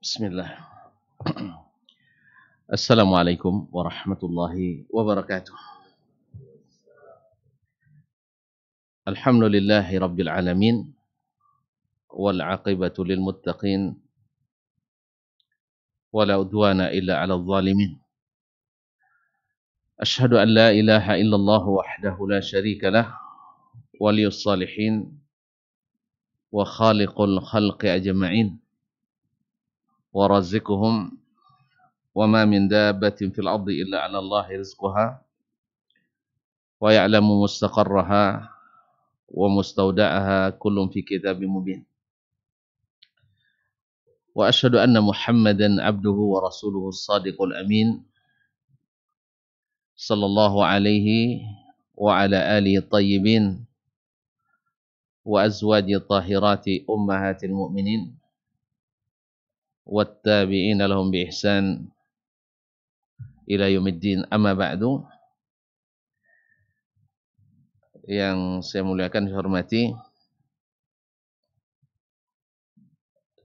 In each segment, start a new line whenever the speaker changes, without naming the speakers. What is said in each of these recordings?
Bismillah. Assalamualaikum warahmatullahi wabarakatuh. Alhamdulillahi rabbil alamin wal aqibatu lil muttaqin wala udwana illa 'alal zalimin. Ashhadu an la ilaha illallah wahdahu la syarika lah waliyus salihin wa khaliqul khalqi ajma'in wa razziquhum wa ma min dabbatin fil ardi illa 'ala Allahi rizquha wa ya'lamu mustaqarraha wa mustawda'aha kullun fi kitabim mubin. Wa asyhadu anna Muhammadan abduhu wa rasuluhu as-sadiqul amin sallallahu alaihi wa ala alihi tayyibin wa azwaji tahirati ummahatil mu'minin wattabi'ina lahum bi ihsan ila yaumiddin. Amma ba'du. Yang saya muliakan dihormati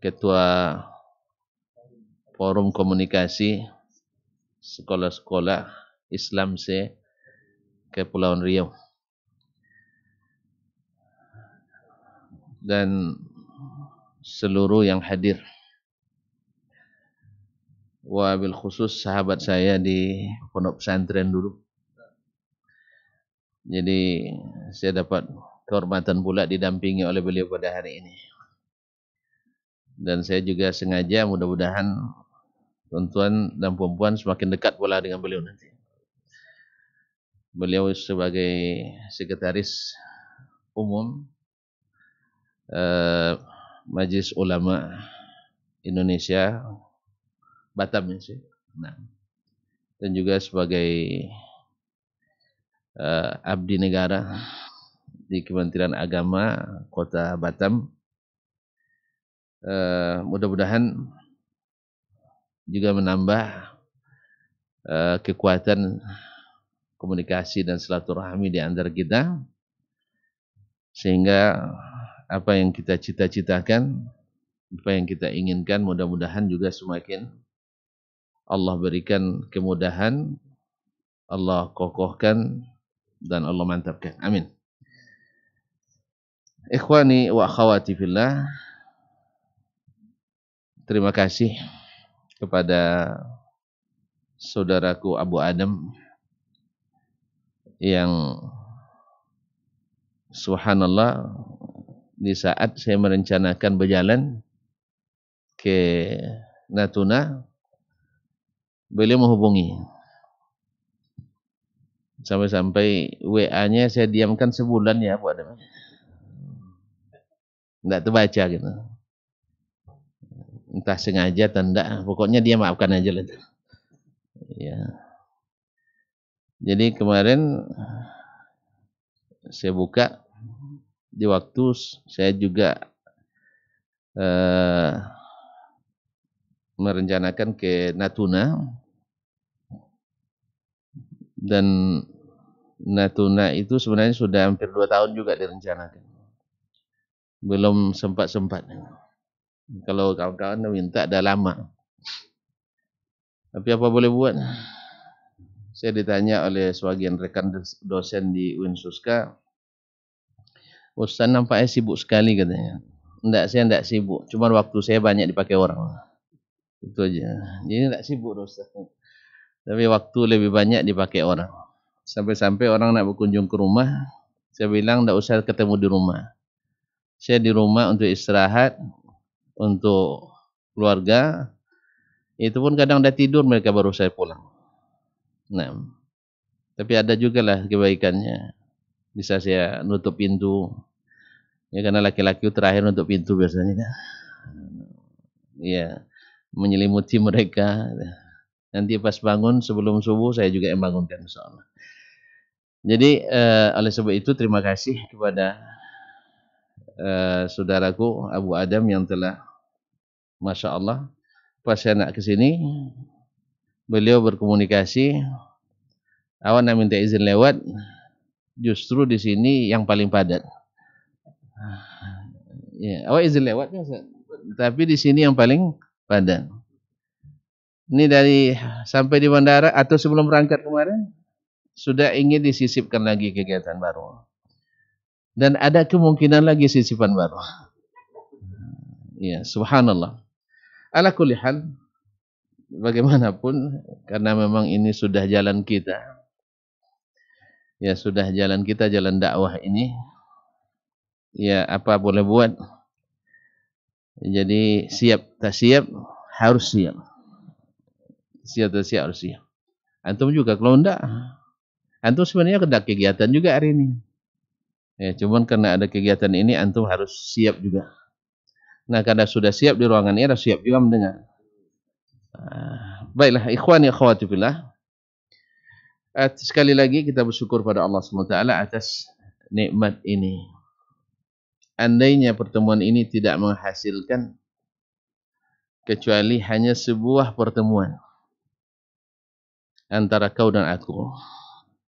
Ketua Forum Komunikasi Sekolah-Sekolah Islam Kepulauan Riau dan seluruh yang hadir, wabil khusus sahabat saya di pondok pesantren dulu. Jadi saya dapat kehormatan pula didampingi oleh beliau pada hari ini. Dan saya juga sengaja mudah-mudahan tuan-tuan dan puan-puan semakin dekat pula dengan beliau nanti. Beliau sebagai sekretaris umum Majelis Ulama Indonesia Batam ya sih. Nah, dan juga sebagai abdi negara di Kementerian Agama Kota Batam. Mudah-mudahan juga menambah kekuatan komunikasi dan silaturahmi di antara kita, sehingga apa yang kita cita-citakan, apa yang kita inginkan, mudah-mudahan juga semakin Allah berikan kemudahan, Allah kokohkan, dan Allah mantapkan. Amin. Ikhwani wa akhwati fillah, terima kasih kepada saudaraku Abu Adam yang subhanallah di saat saya merencanakan berjalan ke Natuna, beliau menghubungi. Sampai-sampai WA-nya saya diamkan sebulan ya Abu Adam. Enggak terbaca gitu. Entah sengaja atau enggak, pokoknya dia maafkan aja lah. Ya. Jadi kemarin saya buka di waktu saya juga merencanakan ke Natuna, dan Natuna itu sebenarnya sudah hampir 2 tahun juga direncanakan. Belum sempat-sempat. Kalau kawan-kawan minta dah lama. Tapi apa boleh buat? Saya ditanya oleh sebagian rekan dosen di UIN Suska, Ustaz nampaknya sibuk sekali katanya. Enggak, saya enggak sibuk. Cuma waktu saya banyak dipakai orang. Itu aja. Jadi enggak sibuk Ustaz. Tapi waktu lebih banyak dipakai orang. Sampai-sampai orang nak berkunjung ke rumah, saya bilang enggak usah ketemu di rumah. Saya di rumah untuk istirahat, untuk keluarga. Itu pun kadang dah tidur mereka baru saya pulang. Nah, tapi ada juga lah kebaikannya. Bisa saya nutup pintu. Ya, karena laki-laki terakhir nutup pintu biasanya kan. Ya, menyelimuti mereka. Nanti pas bangun sebelum subuh saya juga yang bangunkan insyaallah. Jadi oleh sebab itu terima kasih kepada saudaraku Abu Adam yang telah, Masya Allah, pas saya nak ke sini, beliau berkomunikasi, awak nak minta izin lewat, justru di sini yang paling padat. Ya, awak izin lewat kan? Tapi di sini yang paling padan. Ini dari sampai di bandara atau sebelum berangkat kemarin sudah ingin disisipkan lagi kegiatan baru. Dan ada kemungkinan lagi sisipan baru. Ya, subhanallah. Ala kulli hal, bagaimanapun karena memang ini sudah jalan kita. Ya, sudah jalan kita, jalan dakwah ini. Ya, apa boleh buat. Jadi siap tak siap harus siap. Siap tak siap harus siap. Antum juga kalau enggak, antum sebenarnya ada kegiatan juga hari ini. Ya, cuman karena ada kegiatan ini antum harus siap juga. Nah, karena sudah siap di ruangan ini, harus siap juga mendengar. Baiklah, ikhwani akhwati fillah. Sekali lagi kita bersyukur pada Allah SWT atas nikmat ini. Andainya pertemuan ini tidak menghasilkan kecuali hanya sebuah pertemuan antara kau dan aku,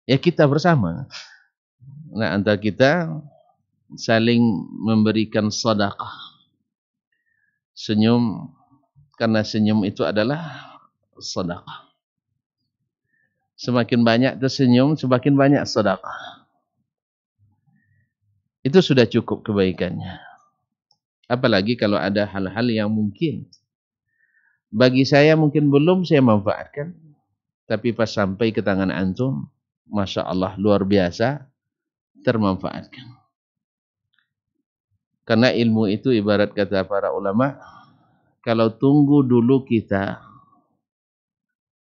ya kita bersama. Nah, antara kita saling memberikan sedekah, senyum, karena senyum itu adalah sedekah. Semakin banyak tersenyum, semakin banyak sedekah. Itu sudah cukup kebaikannya. Apalagi kalau ada hal-hal yang mungkin bagi saya mungkin belum saya manfaatkan, tapi pas sampai ke tangan antum, Masya Allah luar biasa termanfaatkan. Karena ilmu itu ibarat kata para ulama, kalau tunggu dulu kita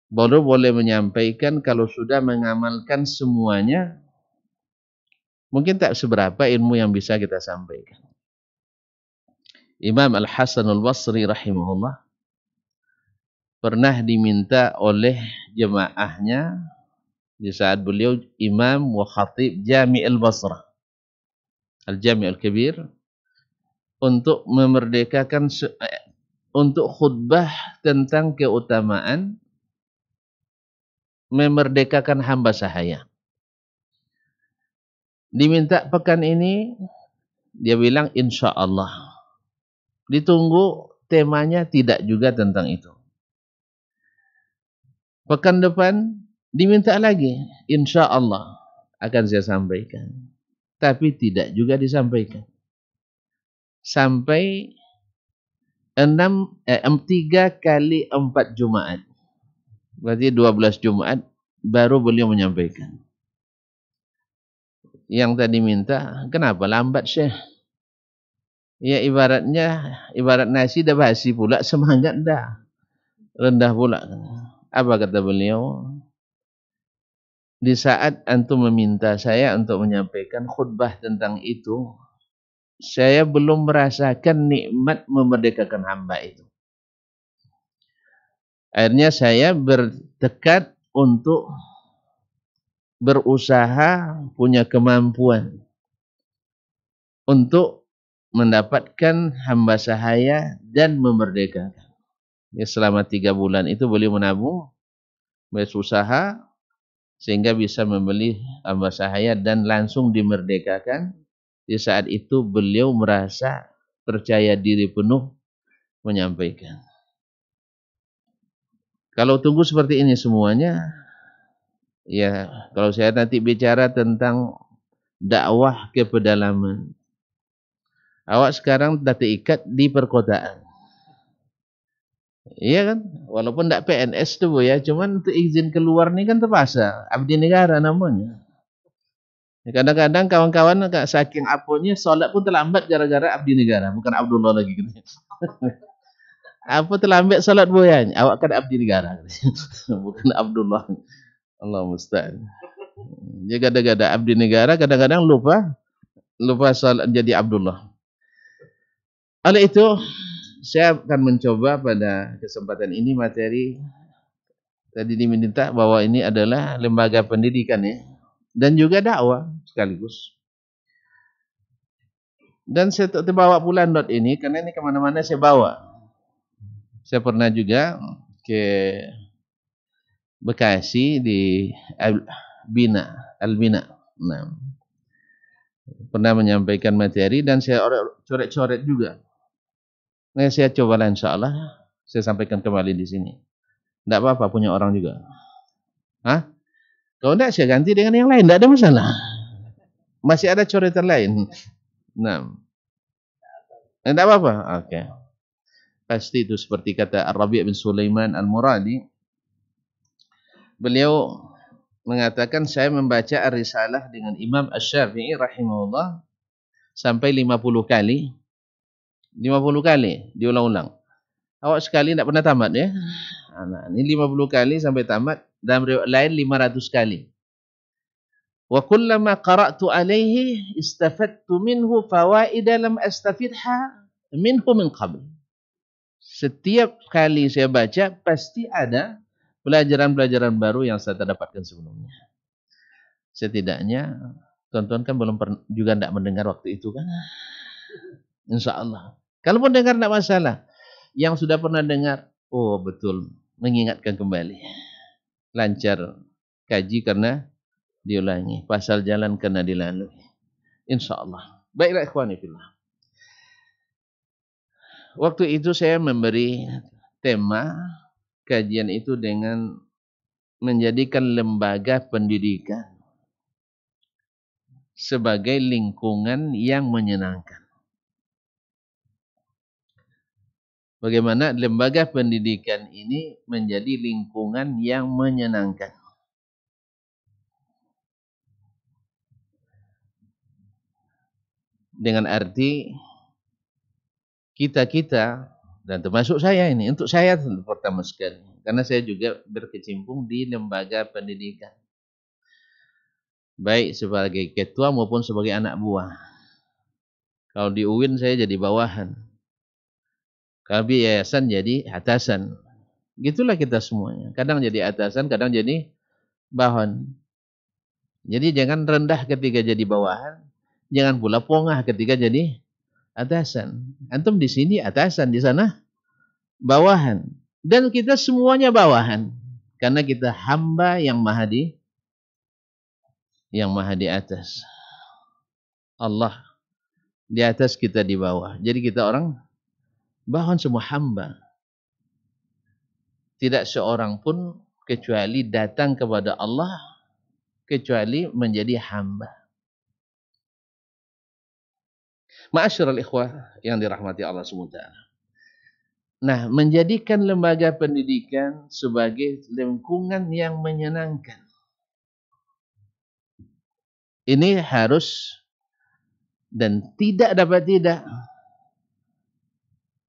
baru boleh menyampaikan, kalau sudah mengamalkan semuanya, mungkin tak seberapa ilmu yang bisa kita sampaikan. Imam Al-Hasan Al-Basri rahimahullah pernah diminta oleh jemaahnya di saat beliau imam wa khatib Jami' Al-Basrah, Al-Jami' Al-Kabir, untuk memerdekakan, untuk khutbah tentang keutamaan memerdekakan hamba sahaya. Diminta pekan ini, dia bilang insya Allah. Ditunggu temanya tidak juga tentang itu. Pekan depan diminta lagi, insya Allah akan saya sampaikan. Tapi tidak juga disampaikan. Sampai 3 kali 4 Jumat. Berarti 12 Jumat baru beliau menyampaikan. Yang tadi minta, kenapa lambat Syekh? Ya ibarat nasi dah basi pula, semangat dah rendah pula. Apa kata beliau? Di saat antum meminta saya untuk menyampaikan khutbah tentang itu, saya belum merasakan nikmat memerdekakan hamba itu. Akhirnya saya bertekad untuk berusaha, punya kemampuan untuk mendapatkan hamba sahaya dan memerdekakan. Ya, selama 3 bulan itu beliau menabung, berusaha sehingga bisa membeli hamba sahaya dan langsung dimerdekakan. Di saat itu beliau merasa percaya diri penuh menyampaikan. Kalau tunggu seperti ini semuanya, ya kalau saya nanti bicara tentang dakwah ke pedalaman, awak sekarang sudah terikat di perkotaan. Iya kan? Walaupun tidak PNS tuh ya, cuman untuk izin keluar nih kan terpaksa. Abdi negara namanya. Kadang-kadang kawan-kawan saking aponya sholat pun terlambat gara-gara abdi negara, bukan Abdullah lagi gitu. Apa terlambat sholat boyan? Awak kan abdi negara, bukan Abdullah. Allah musta'an. Dia kadang-kadang abdi negara, kadang-kadang lupa sholat jadi Abdullah. Oleh itu, saya akan mencoba pada kesempatan ini materi tadi diminta bahwa ini adalah lembaga pendidikan ya, dan juga dakwah sekaligus. Dan saya terbawa pula not ini karena ini kemana-mana saya bawa. Saya pernah juga ke Bekasi di Al-Bina. Nah, pernah menyampaikan materi dan saya coret-coret juga. Nah, saya coba insyaallah saya sampaikan kembali di sini. Tidak apa-apa punya orang juga. Hah? Kalau tidak saya ganti dengan yang lain, tidak ada masalah. Masih ada coretan lain. Nah, tidak apa-apa. Oke. Pasti itu seperti kata Ar-Rabi' bin Sulaiman Al-Muradi. Beliau mengatakan saya membaca Ar-Risalah dengan Imam Asy-Syafi'i rahimahullah sampai 50 kali. 50 kali diulang-ulang. Awak sekali tidak pernah tamat ya. Nah, ini 50 kali sampai tamat. Dalam riwayat lain 500 kali. Wa kullama qara'tu alaihi istafadtu minhu fawaida lam astafidha minhu min qabl. Setiap kali saya baca pasti ada pelajaran-pelajaran baru yang saya dapatkan sebelumnya. Setidaknya tonton kan belum juga tidak mendengar waktu itu kan. Insyaallah. Kalau mendengar tidak masalah. Yang sudah pernah dengar, oh betul, mengingatkan kembali. Lancar kaji karena diulangi, pasal jalan karena dilalui. Insyaallah. Baiklah ikhwani fillah. Waktu itu saya memberi tema kajian itu dengan menjadikan lembaga pendidikan sebagai lingkungan yang menyenangkan. Bagaimana lembaga pendidikan ini menjadi lingkungan yang menyenangkan. Dengan arti kita-kita, dan termasuk saya ini, untuk saya pertama sekali. Karena saya juga berkecimpung di lembaga pendidikan. Baik sebagai ketua maupun sebagai anak buah. Kalau di UIN saya jadi bawahan. Kalau di yayasan jadi atasan. Gitulah kita semuanya. Kadang jadi atasan, kadang jadi bawahan. Jadi jangan rendah ketika jadi bawahan. Jangan pula pongah ketika jadi atasan. Antum di sini atasan, di sana bawahan. Dan kita semuanya bawahan. Karena kita hamba yang maha di atas. Allah di atas, kita di bawah. Jadi kita orang bawahan, semua hamba. Tidak seorang pun kecuali datang kepada Allah kecuali menjadi hamba. Ma'asyiral ikhwah yang dirahmati Allah SWT. Nah, menjadikan lembaga pendidikan sebagai lingkungan yang menyenangkan. Ini harus dan tidak dapat tidak.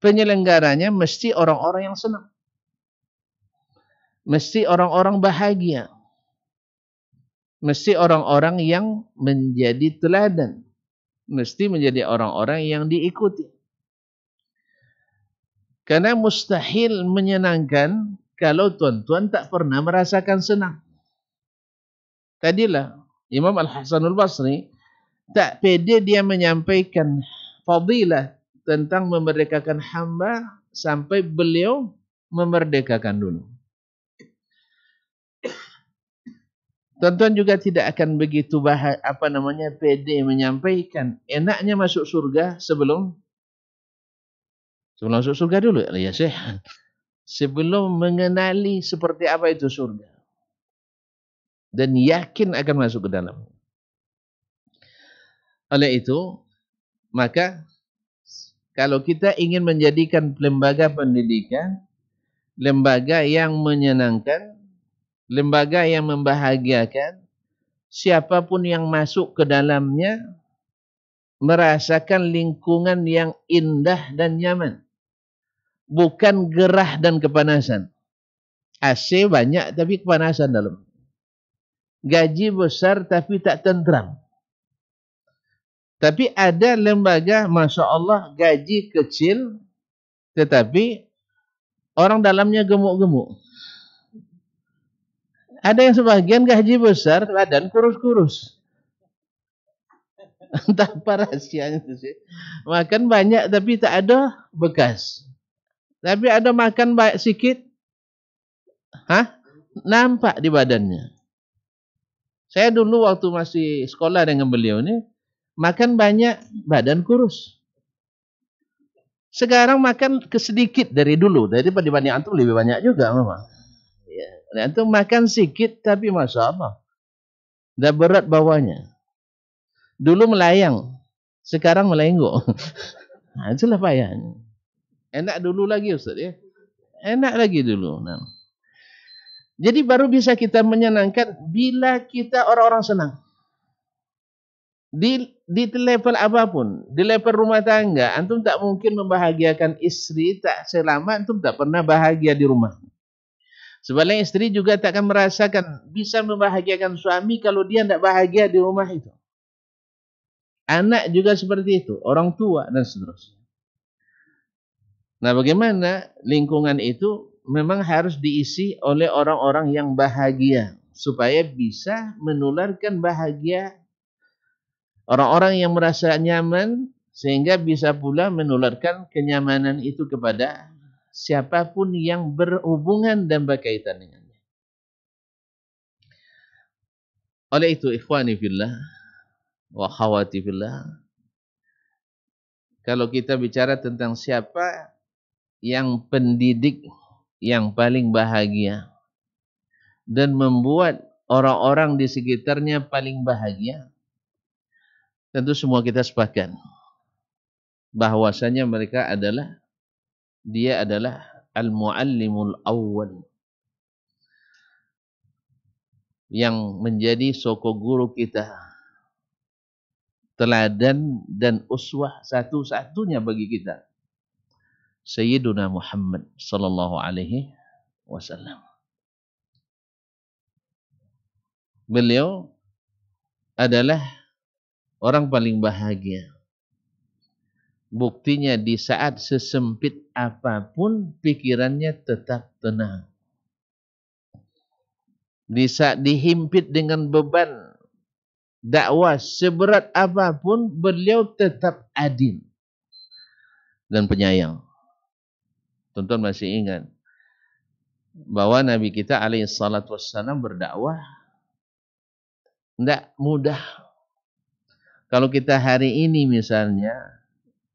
Penyelenggaranya mesti orang-orang yang senang. Mesti orang-orang bahagia. Mesti orang-orang yang menjadi teladan. Mesti menjadi orang-orang yang diikuti. Karena mustahil menyenangkan kalau tuan-tuan tak pernah merasakan senang. Tadilah Imam Al-Hasanul Basri tak pede dia menyampaikan fadilah tentang memerdekakan hamba sampai beliau memerdekakan dulu. Tuan-tuan juga tidak akan begitu pede menyampaikan enaknya masuk surga sebelum masuk surga dulu ya Syekh. Sebelum mengenali seperti apa itu surga. Dan yakin akan masuk ke dalam. Oleh itu, maka kalau kita ingin menjadikan lembaga pendidikan lembaga yang menyenangkan, lembaga yang membahagiakan, siapapun yang masuk ke dalamnya merasakan lingkungan yang indah dan nyaman. Bukan gerah dan kepanasan. AC banyak tapi kepanasan dalam. Gaji besar tapi tak tentram. Tapi ada lembaga, Masya Allah, gaji kecil tetapi orang dalamnya gemuk-gemuk. Ada yang sebagian gaji besar, badan kurus-kurus. Entah apa rahasianya itu sih. Makan banyak tapi tak ada bekas. Tapi ada makan banyak sikit, nampak di badannya. Saya dulu waktu masih sekolah dengan beliau ini, makan banyak, badan kurus. Sekarang makan sedikit dari dulu, daripada dibanding antum lebih banyak juga memang. Ya. Antum makan sedikit, tapi Masya Allah, dah berat bawahnya. Dulu melayang, sekarang melenggok. Nah, itulah payahnya. Enak dulu lagi Ustaz ya. Enak lagi dulu. Nah. Jadi baru bisa kita menyenangkan bila kita orang-orang senang. Di level apapun, di level rumah tangga, antum tak mungkin membahagiakan istri tak selama antum tak pernah bahagia di rumah. Sebaliknya istri juga tak akan merasakan bisa membahagiakan suami kalau dia tidak bahagia di rumah itu. Anak juga seperti itu, orang tua dan seterusnya. Nah, bagaimana lingkungan itu memang harus diisi oleh orang-orang yang bahagia supaya bisa menularkan bahagia. Orang-orang yang merasa nyaman sehingga bisa pula menularkan kenyamanan itu kepada siapapun yang berhubungan dan berkaitan dengannya. Oleh itu, ikhwani fillah wa akhwati fillah, kalau kita bicara tentang siapa yang pendidik yang paling bahagia dan membuat orang-orang di sekitarnya paling bahagia, tentu semua kita sepakat bahwasanya dia adalah al-muallimul awwal, yang menjadi soko guru kita, teladan dan uswah satu-satunya bagi kita, Sayyiduna Muhammad sallallahu alaihi wasallam. Beliau adalah orang paling bahagia. Buktinya di saat sesempit apapun pikirannya tetap tenang. Di saat dihimpit dengan beban dakwah seberat apapun, beliau tetap adil dan penyayang. Tuan-tuan masih ingat bahwa Nabi kita alaihi salatu wassalam berdakwah tidak mudah. Kalau kita hari ini misalnya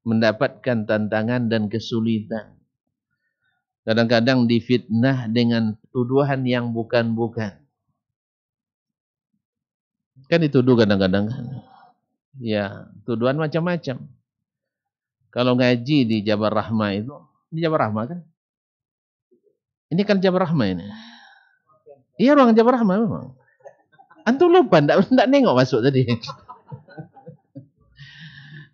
mendapatkan tantangan dan kesulitan, kadang-kadang difitnah dengan tuduhan yang bukan-bukan. Kan dituduh kadang-kadang. Ya, tuduhan macam-macam. Kalau ngaji di Jabar Rahmah itu, di Jabar Rahmah kan? Ini kan Jabar Rahmah ini. Iya, ruang Jabar Rahmah memang. Antum lupa, enggak nengok masuk tadi.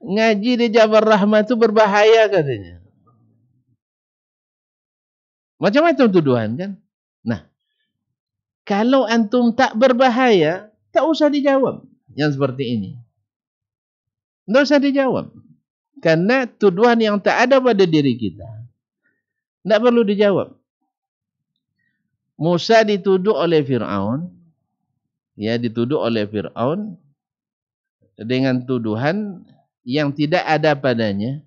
Ngaji di Jabar Rahmah itu berbahaya katanya. Macam-macam tuduhan kan? Nah, kalau antum tak berbahaya, tak usah dijawab yang seperti ini. Tidak usah dijawab. Karena tuduhan yang tak ada pada diri kita, tidak perlu dijawab. Musa dituduh oleh Fir'aun, ya, dituduh oleh Fir'aun dengan tuduhan yang tidak ada padanya.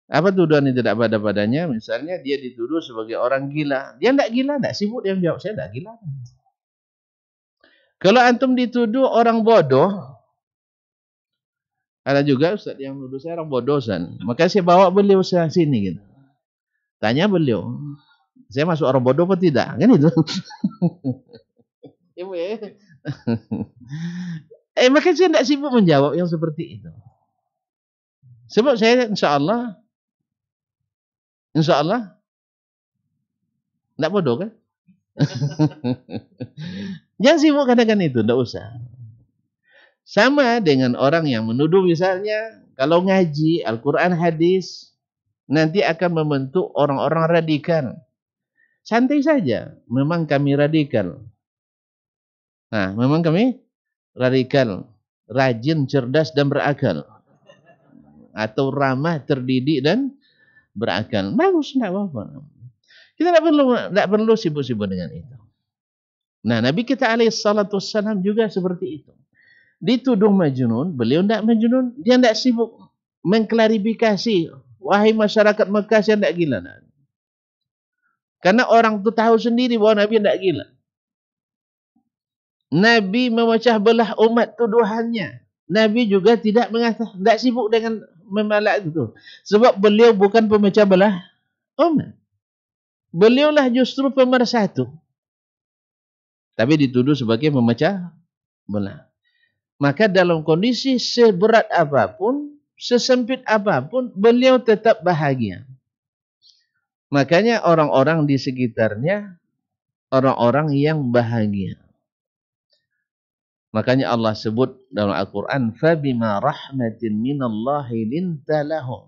Apa tuduhan yang tidak ada padanya? Misalnya dia dituduh sebagai orang gila. Dia tidak gila, tidak sibuk dia menjawab, saya tidak gila. Kalau antum dituduh orang bodoh, ada juga Ustaz yang menuduh saya orang bodoh, maka saya bawa beliau ke sini gitu. Tanya beliau, saya masuk orang bodoh apa tidak? Kan itu. Maka saya tidak sibuk menjawab yang seperti itu. Sebab saya insya Allah tidak bodoh kan? Jangan sibuk katakan itu, tidak usah. Sama dengan orang yang menuduh misalnya, kalau ngaji Al-Quran hadis, nanti akan membentuk orang-orang radikal. Santai saja, memang kami radikal. Nah, memang kami radikal, rajin, cerdas, dan berakal. Atau ramah, terdidik, dan berakal. Bagus, tidak apa-apa. Kita tidak perlu sibuk-sibuk dengan itu. Nah, Nabi kita alaihi salatu wassalam juga seperti itu. Dituduh majnun, beliau tidak majnun, dia tidak sibuk mengklarifikasi, wahai masyarakat Mekah, saya tidak gila. Karena orang itu tahu sendiri bahwa Nabi tidak gila. Nabi memecah belah umat tuduhannya. Nabi juga tidak mengatakan, tidak sibuk dengan memalak itu. Sebab beliau bukan pemecah belah umat. Beliaulah justru pemersatu. Tapi dituduh sebagai memecah belah. Maka dalam kondisi seberat apapun, sesempit apapun, beliau tetap bahagia. Makanya orang-orang di sekitarnya, orang-orang yang bahagia. Makanya Allah sebut dalam Al-Quran, فَبِمَا رَحْمَةٍ مِّنَ اللَّهِ لِنْتَ لَهُمْ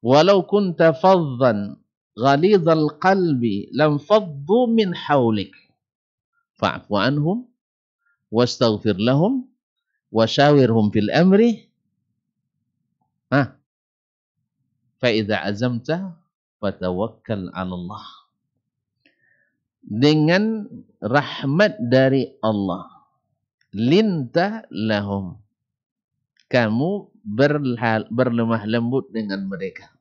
وَلَوْ كُنْتَ فَظًّا غَلِيظَ الْقَلْبِ لَانْفَضُّوا مِنْ حَوْلِكَ فَاعْفُ عَنْهُمْ وَاسْتَغْفِرْ لَهُمْ وَشَاوِرْهُمْ فِي الْأَمْرِ فَإِذَا عَزَمْتَ فَتَوَكَّلْ عَلَى اللَّهِ. Dengan rahmat dari Allah, linta lahum, kamu berlemah lembut dengan mereka.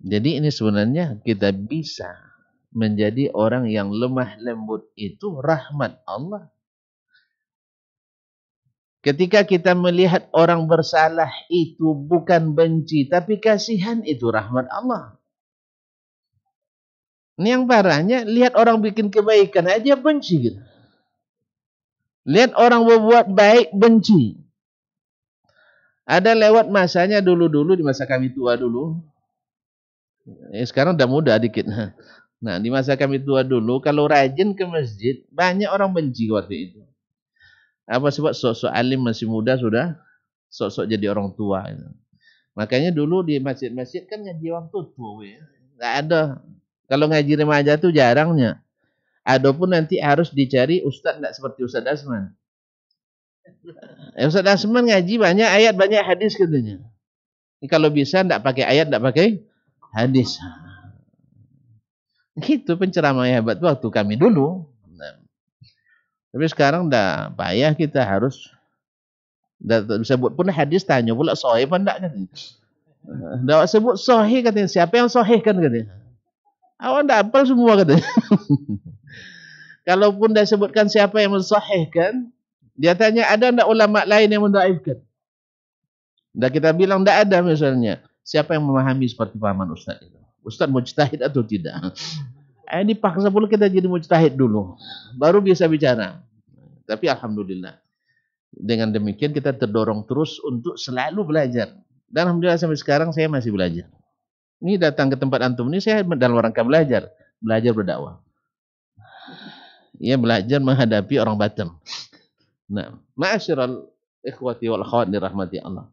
Jadi ini sebenarnya kita bisa menjadi orang yang lemah lembut, itu rahmat Allah. Ketika kita melihat orang bersalah itu bukan benci, tapi kasihan, itu rahmat Allah. Ini yang parahnya, lihat orang bikin kebaikan aja benci gitu. Lihat orang berbuat baik benci. Ada lewat masanya dulu-dulu, di masa kami tua dulu. Sekarang udah muda dikit. Nah, di masa kami tua dulu, kalau rajin ke masjid, banyak orang benci waktu itu. Apa sebab sok-sok alim masih muda sudah sok-sok jadi orang tua. Makanya dulu di masjid-masjid kan ngaji orang tua. Nggak ada. Kalau ngaji remaja tuh jarangnya. Adapun nanti harus dicari ustaz nggak seperti Ustaz Asman. Ustaz Asman ngaji banyak ayat, banyak hadis katanya. Kalau bisa nggak pakai ayat, nggak pakai hadis. Gitu penceramah hebat waktu kami dulu. Nah, tapi sekarang dah payah, kita harus sebut pun hadis, tanya pula sahih apa enggak katanya. Dah sebut sahih katanya, siapa yang sahih kan katanya. Awak enggak hafal semua katanya. Kalaupun dah sebutkan siapa yang mensahihkan, dia tanya ada enggak ulama lain yang mendhaifkan. Dah kita bilang enggak ada misalnya. Siapa yang memahami seperti pahaman ustaz itu? Ustaz mujtahid atau tidak? Ini paksa pula kita jadi mujtahid dulu, baru bisa bicara. Tapi alhamdulillah, dengan demikian kita terdorong terus untuk selalu belajar. Dan alhamdulillah sampai sekarang saya masih belajar. Ini datang ke tempat antum ini saya dalam rangka belajar berdakwah. Ya, belajar menghadapi orang Batam. Nah, ma'asyiral ikhwati wal akhwat dirahmati Allah.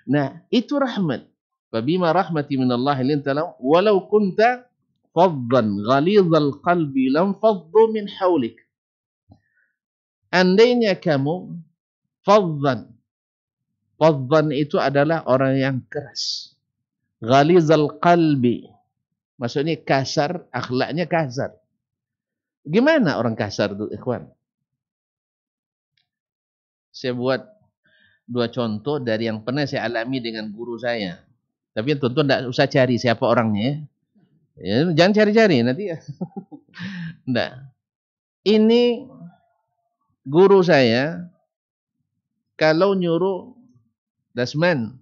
Nah, itu rahmat. Fabima rahmati minallahi linta lahum walau kunta faddan ghalidhal qalbi lam faddu min hawlik. Andainya kamu faddan itu adalah orang yang keras. Ghalizal qalbi, maksudnya kasar, akhlaknya kasar. Gimana orang kasar itu, ikhwan? Saya buat dua contoh dari yang pernah saya alami dengan guru saya. Tapi tentu tidak usah cari siapa orangnya. Ya, jangan cari-cari nanti ya. Enggak. Ini guru saya kalau nyuruh Dasman,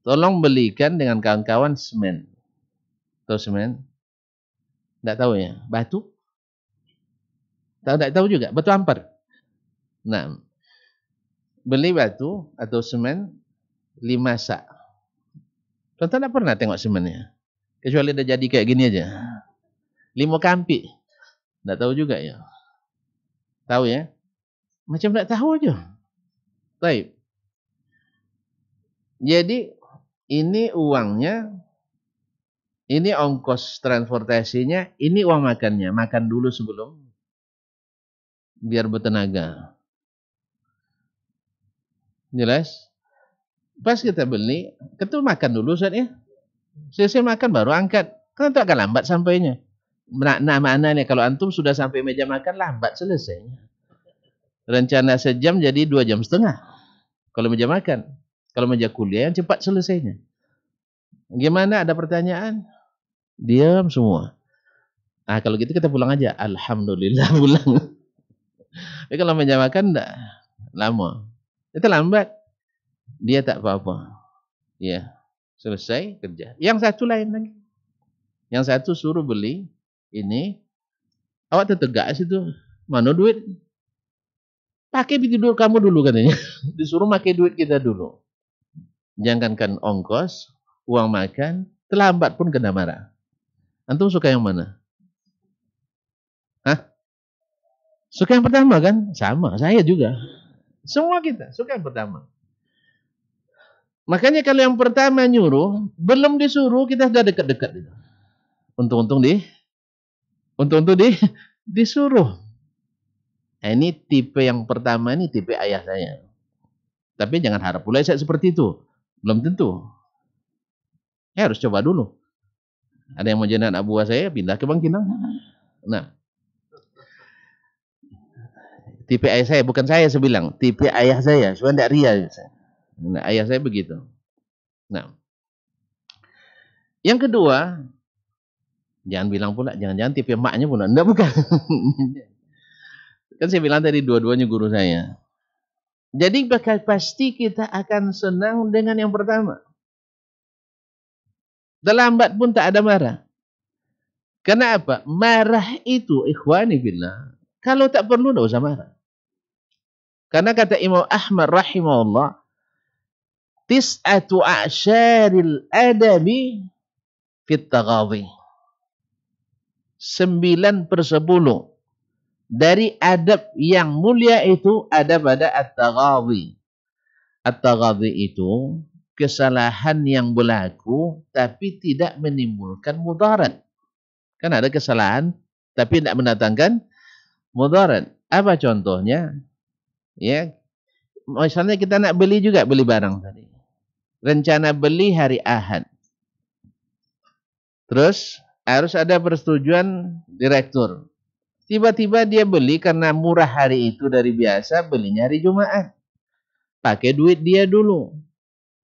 tolong belikan dengan kawan-kawan semen. Tahu semen? Tidak tahu ya? Batu? Tidak tahu juga. Batu ampar. Nah, beli batu atau semen 5 sak. Tuan tidak pernah tengok semennya. Kecuali dia jadi kayak gini aja. 5 kampi. Tidak tahu juga ya. Tahu ya? Macam tidak tahu aja. Baik. Jadi ini uangnya, ini ongkos transportasinya, ini uang makannya. Makan dulu sebelum biar bertenaga. Jelas? Pas kita beli, kita makan dulu Ustaz ya. Selesai makan baru angkat. Kan itu akan lambat sampainya. Nah, maknanya kalau antum sudah sampai meja makan lambat selesainya. Rencana sejam jadi 2 jam setengah. Kalau meja makan. Kalau meja kuliah yang cepat selesainya. Gimana? Ada pertanyaan? Diam semua. Kalau gitu kita pulang aja. Alhamdulillah pulang. Tapi kalau meja makan enggak lama. Itu lambat. Dia tak apa-apa. Ya, selesai kerja. Yang satu lain lagi. Yang satu suruh beli ini, awak tertegak situ. Mana duit? Pakai tidur kamu dulu katanya. Disuruh pakai duit kita dulu. Jangankan ongkos, uang makan, terlambat pun kena marah. Antum suka yang mana? Hah? Suka yang pertama kan? Sama, saya juga. Semua kita suka yang pertama. Makanya kalau yang pertama nyuruh, belum disuruh kita sudah dekat-dekat. Untung-untung disuruh. Nah, ini tipe yang pertama, ini tipe ayah saya. Tapi jangan harap pula saya seperti itu. Belum tentu. Ya harus coba dulu. Ada yang mau jadi anak buah saya, pindah ke Bangkinang. Nah, tipe ayah saya, bukan saya bilang, tipe ayah saya, sebenarnya tidak ria. Nah, ayah saya begitu. Nah, yang kedua, jangan bilang pula, jangan-jangan tipe maknya pula. Enggak, bukan. Kan saya bilang tadi dua-duanya guru saya. Jadi pasti kita akan senang dengan yang pertama. Terlambat pun tak ada marah. Kenapa? Marah itu, ikhwani billah, kalau tak perlu tak usah marah. Karena kata Imam Ahmad rahimahullah, tis'atu a'syaril adabi fit taghadhi. 9/10 dari adab yang mulia itu ada pada at-taghadhi. At-taghadhi itu kesalahan yang berlaku tapi tidak menimbulkan mudarat. Kan ada kesalahan tapi tidak mendatangkan mudarat. Apa contohnya? Ya, misalnya kita nak beli barang tadi. Rencana beli hari Ahad. Terus harus ada persetujuan direktur. Tiba-tiba dia beli karena murah hari itu dari biasa, belinya hari Jumat. Pakai duit dia dulu.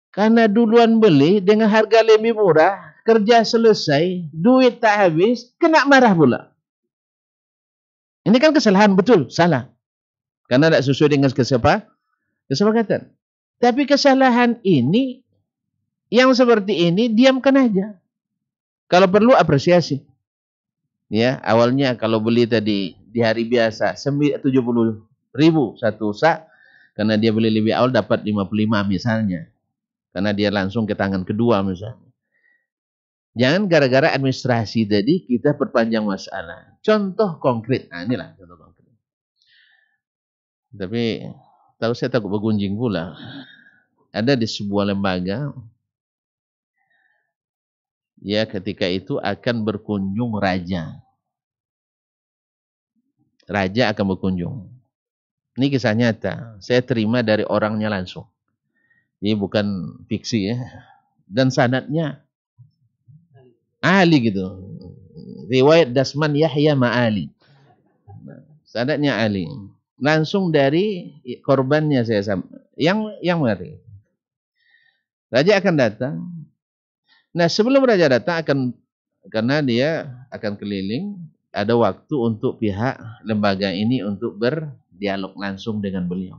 Karena duluan beli dengan harga lebih murah, kerja selesai, duit tak habis, kena marah pula. Ini kan kesalahan, betul, salah. Karena tidak sesuai dengan kesepakatan. Tapi kesalahan ini, yang seperti ini, diamkan aja. Kalau perlu apresiasi. Ya, awalnya kalau beli tadi di hari biasa 70.000 satu sak, karena dia beli lebih awal dapat 55 misalnya. Karena dia langsung ke tangan kedua misalnya. Jangan gara-gara administrasi tadi kita perpanjang masalah. Contoh konkret. Nah, inilah contoh konkret. Tapi tahu saya takut bergunjing pula. Ada di sebuah lembaga, ya ketika itu akan berkunjung raja. Raja akan berkunjung. Ini kisah nyata. Saya terima dari orangnya langsung. Ini bukan fiksi ya. Dan sanadnya ahli gitu. Riwayat Dasman Yahya Ma'ali. Sanadnya ahli. Langsung dari korbannya saya yang mari. Raja akan datang. Nah, sebelum raja datang karena dia akan keliling, ada waktu untuk pihak lembaga ini untuk berdialog langsung dengan beliau.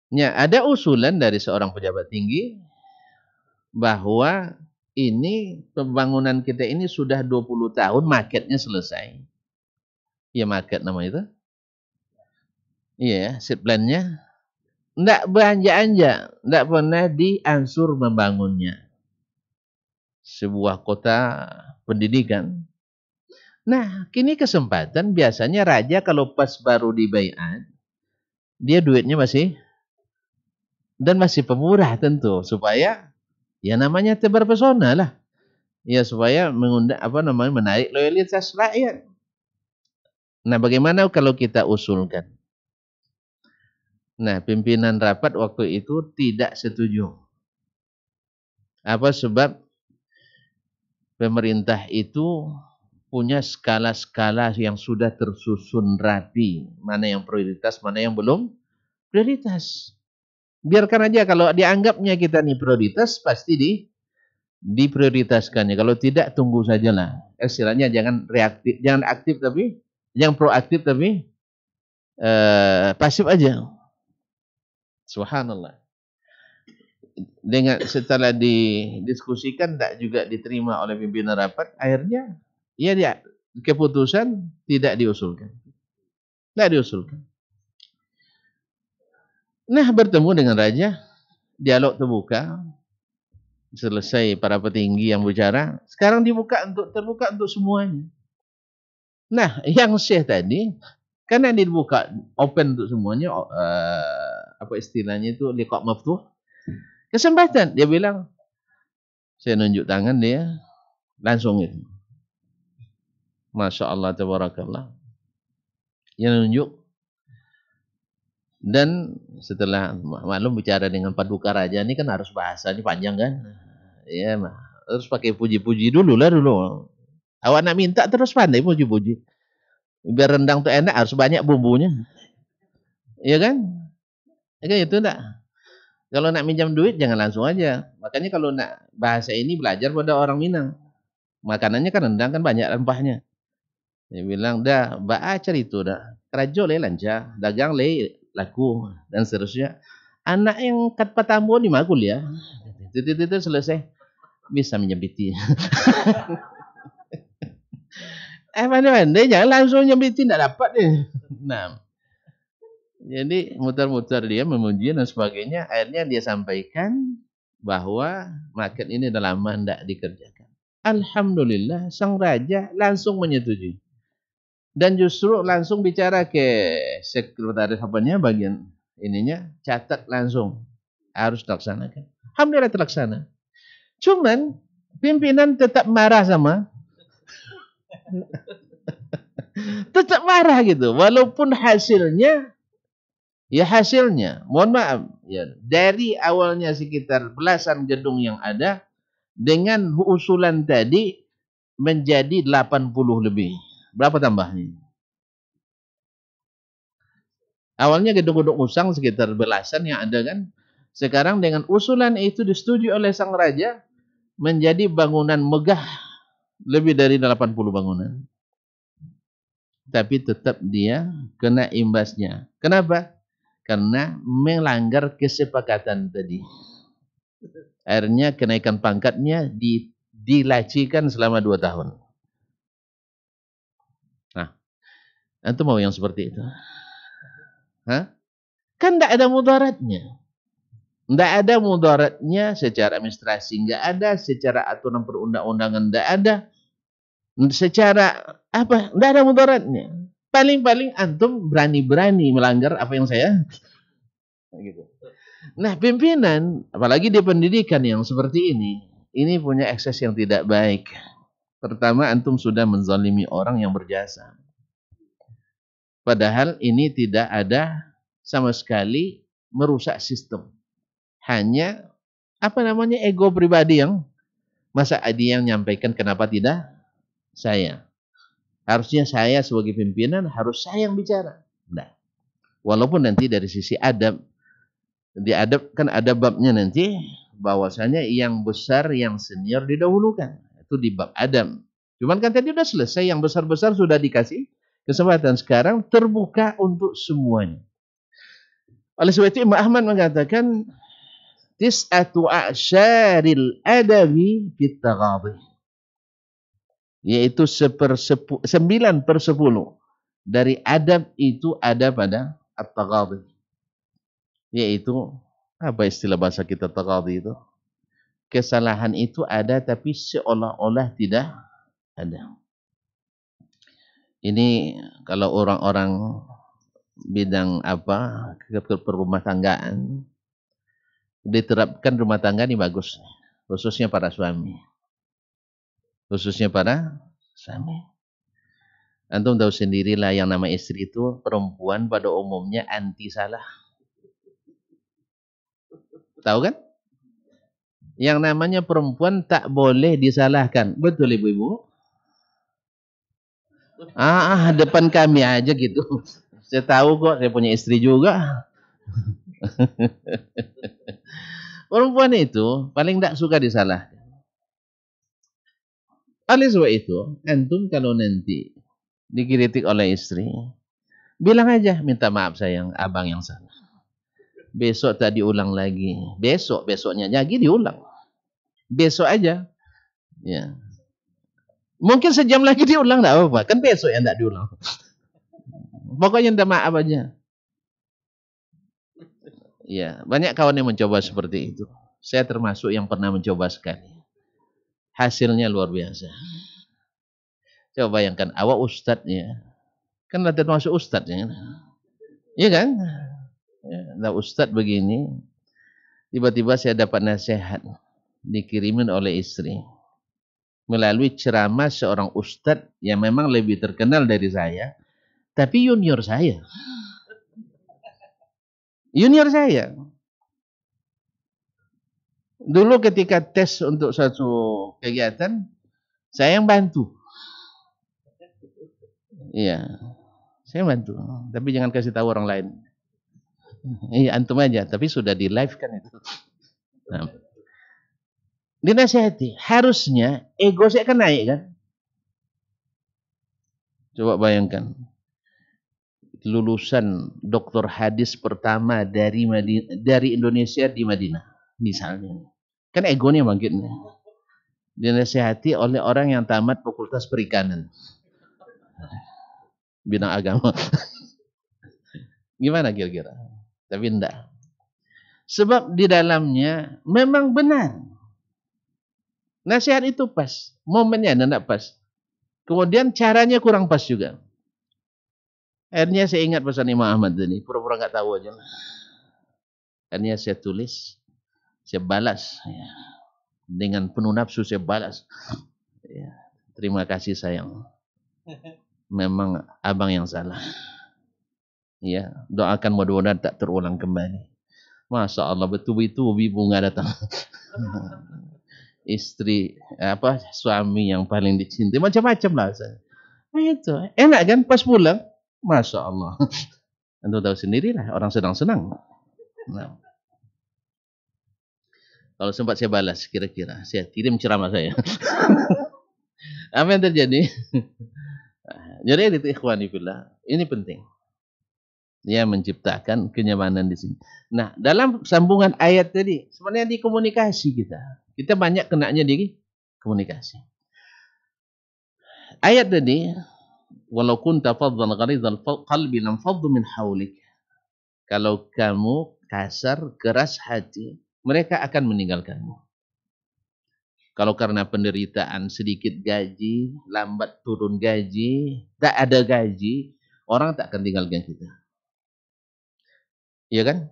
Ya, ada usulan dari seorang pejabat tinggi bahwa ini pembangunan kita ini sudah 20 tahun, marketnya selesai. Ya, market nama itu. Iya, set plan-nya. Tidak beranja-anja, tidak pernah diansur membangunnya. Sebuah kota pendidikan. Nah, kini kesempatan biasanya raja kalau pas baru dibaiat, dia duitnya masih pemurah tentu, supaya ya namanya tebar pesona lah. Ya supaya menarik loyalitas rakyat. Nah, bagaimana kalau kita usulkan? Nah, pimpinan rapat waktu itu tidak setuju. Apa sebab? Pemerintah itu punya skala-skala yang sudah tersusun rapi. Mana yang prioritas, mana yang belum prioritas. Biarkan aja, kalau dianggapnya kita nih prioritas, pasti diprioritaskannya. Kalau tidak, tunggu sajalah. Istilahnya jangan reaktif, jangan aktif tapi Yang proaktif tapi pasif aja. Subhanallah. Dengan setelah didiskusikan tak juga diterima oleh pimpinan rapat, akhirnya ya dia keputusan tidak diusulkan. Tidak diusulkan. Nah, bertemu dengan raja, dialog terbuka, selesai para petinggi yang bicara, sekarang terbuka untuk semuanya. Nah, yang Syekh tadi, karena dibuka open untuk semuanya, apa istilahnya itu, liqa' maftuh, kesempatan. Dia bilang, saya nunjuk tangan, dia langsung itu. Masya Allah, tabarakallah. Dia nunjuk. Dan setelah maklum bicara dengan paduka raja ini kan harus bahasa ini panjang kan. Ya, harus pakai puji-puji dulu. Awak nak minta terus pandai puji-puji. Biar rendang tuh enak harus banyak bumbunya. Iya kan? Kan itu enggak. Kalau nak minjam duit jangan langsung aja. Makanya kalau nak bahasa ini belajar pada orang Minang. Makanannya kan rendang kan banyak rempahnya. Dia bilang dah baca itu dah. Kerajo le lancar, dagang le laku dan seterusnya. Anak yang kat Patambo ni mah kuliah. Itu selesai bisa menyembiti. Mana-mana jangan langsung nyembiti tidak dapat deh. Nah. Jadi mutar-mutar dia memuji dan sebagainya. Akhirnya dia sampaikan bahwa market ini dah lama tidak dikerjakan. Alhamdulillah sang raja langsung menyetujui. Dan justru langsung bicara ke sekretaris apanya bagian ininya, catat langsung harus dilaksanakan. Alhamdulillah terlaksana. Cuman pimpinan tetap marah sama, tetap marah gitu, walaupun hasilnya, mohon maaf, ya dari awalnya sekitar belasan gedung yang ada dengan usulan tadi menjadi 80 lebih. Berapa tambahnya? Awalnya gedung-gedung usang sekitar belasan yang ada kan. Sekarang dengan usulan itu disetujui oleh sang raja menjadi bangunan megah lebih dari 80 bangunan. Tapi tetap dia kena imbasnya. Kenapa? Karena melanggar kesepakatan tadi. Akhirnya kenaikan pangkatnya dilacikan selama 2 tahun. Nah, antum mau yang seperti itu? Hah? Kan tidak ada mudaratnya. Tidak ada mudaratnya secara administrasi, tidak ada secara aturan perundang-undangan, tidak ada secara apa, tidak ada mudaratnya. Paling-paling antum berani-berani melanggar apa yang saya gitu. Nah, pimpinan apalagi di pendidikan yang seperti ini punya ekses yang tidak baik. Pertama, antum sudah menzalimi orang yang berjasa. Padahal ini tidak ada sama sekali merusak sistem. Hanya ego pribadi yang masa dia yang menyampaikan kenapa tidak saya. Harusnya saya sebagai pimpinan harus saya yang bicara. Nah, walaupun nanti dari sisi adab, di adab kan ada babnya nanti bahwasanya yang besar yang senior didahulukan. Itu di bab adab. Cuman kan tadi sudah selesai, yang besar-besar sudah dikasih kesempatan, sekarang terbuka untuk semuanya. Oleh sebab itu Imam Ahmad mengatakan tis'atu a'syaril adabi fit taghadhi, yaitu 9/10 dari adab itu ada pada at-taghadhi, yaitu apa istilah bahasa kita taghadhi itu? Kesalahan itu ada tapi seolah-olah tidak ada. Ini kalau orang-orang bidang apa perumah tanggaan diterapkan rumah tangga ini bagus, khususnya para suami. Antum tahu sendirilah yang nama istri itu perempuan pada umumnya anti salah. Tahu kan? Yang namanya perempuan tak boleh disalahkan. Betul ibu-ibu? Depan kami aja gitu. Saya tahu kok, saya punya istri juga. Perempuan itu paling tidak suka disalahkan. Oleh sebab itu, antum kalau nanti dikritik oleh istri, bilang aja, minta maaf sayang, abang yang salah. Besok tak diulang lagi. Besoknya lagi diulang. Besok aja. Ya. Mungkin sejam lagi diulang, enggak apa-apa. Kan besok yang enggak diulang. Pokoknya minta maaf aja. Ya, banyak kawan yang mencoba seperti itu. Saya termasuk yang pernah mencoba sekali. Hasilnya luar biasa. Coba bayangkan, awak ustadznya. Kan termasuk ustadznya. Iya kan? Ya, nah, ustadz begini, tiba-tiba saya dapat nasihat dikirimin oleh istri melalui ceramah seorang ustadz yang memang lebih terkenal dari saya, tapi junior saya. Junior saya. Dulu ketika tes untuk suatu kegiatan, saya yang bantu. Iya, saya bantu. Tapi jangan kasih tahu orang lain. Iya, antum aja. Tapi sudah di live kan itu. Nah, dinasihati. Harusnya ego saya kan naik kan. Coba bayangkan. Lulusan doktor hadis pertama dari Indonesia di Madinah. Misalnya. Kan egonya makin. Dinasihati oleh orang yang tamat fakultas perikanan. Bidang agama. Gimana kira-kira? Tapi enggak. Sebab di dalamnya memang benar. Nasihat itu pas. Momennya enggak pas. Kemudian caranya kurang pas juga. Akhirnya saya ingat pesan Imam Ahmad ini. Pura-pura enggak tahu aja. Akhirnya saya tulis. Saya balas. Ya. Dengan penuh nafsu saya balas. Ya. Terima kasih sayang. Memang abang yang salah. Ya, doakan mudah-mudahan tak terulang kembali. Masya Allah, betul-betul bunga datang. Istri, suami yang paling dicintai. Macam-macam lah. Nah, itu. Enak kan pas pulang? Masya Allah. Anda tahu sendirilah, orang sedang-senang. Nah. Kalau sempat saya balas, kira-kira. Saya kirim ceramah saya. Apa yang terjadi? Jadi itu ikhwani fillah. Ini penting. Dia menciptakan kenyamanan di sini. Nah, dalam sambungan ayat tadi, sebenarnya di komunikasi kita. Kita banyak kenanya di komunikasi. Ayat tadi, walau kunta faddan ghalidhal qalbi lam faddu min hawlik. Kalau kamu kasar, keras hati, mereka akan meninggalkanmu. Kalau karena penderitaan, sedikit gaji, lambat turun gaji, tak ada gaji, orang tak akan tinggalkan kita. Iya kan?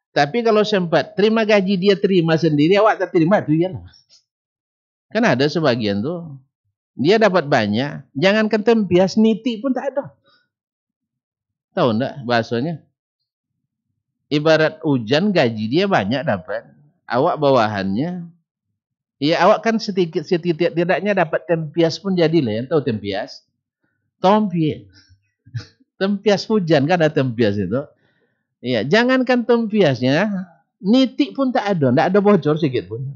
Tapi kalau sempat terima gaji dia terima sendiri, awak tak terima itu iyalah. Kan ada sebagian tuh dia dapat banyak, jangankan tempias, niti pun tak ada. Tahu enggak bahasanya? Ibarat hujan gaji dia banyak dapat, awak bawahannya, ya awak kan sedikit tidaknya dapat tempias pun jadilah. Yang tahu tempias? Tempias hujan kan ada tempias itu. Iya, jangankan tempiasnya, nitik pun tak ada bocor sedikit pun.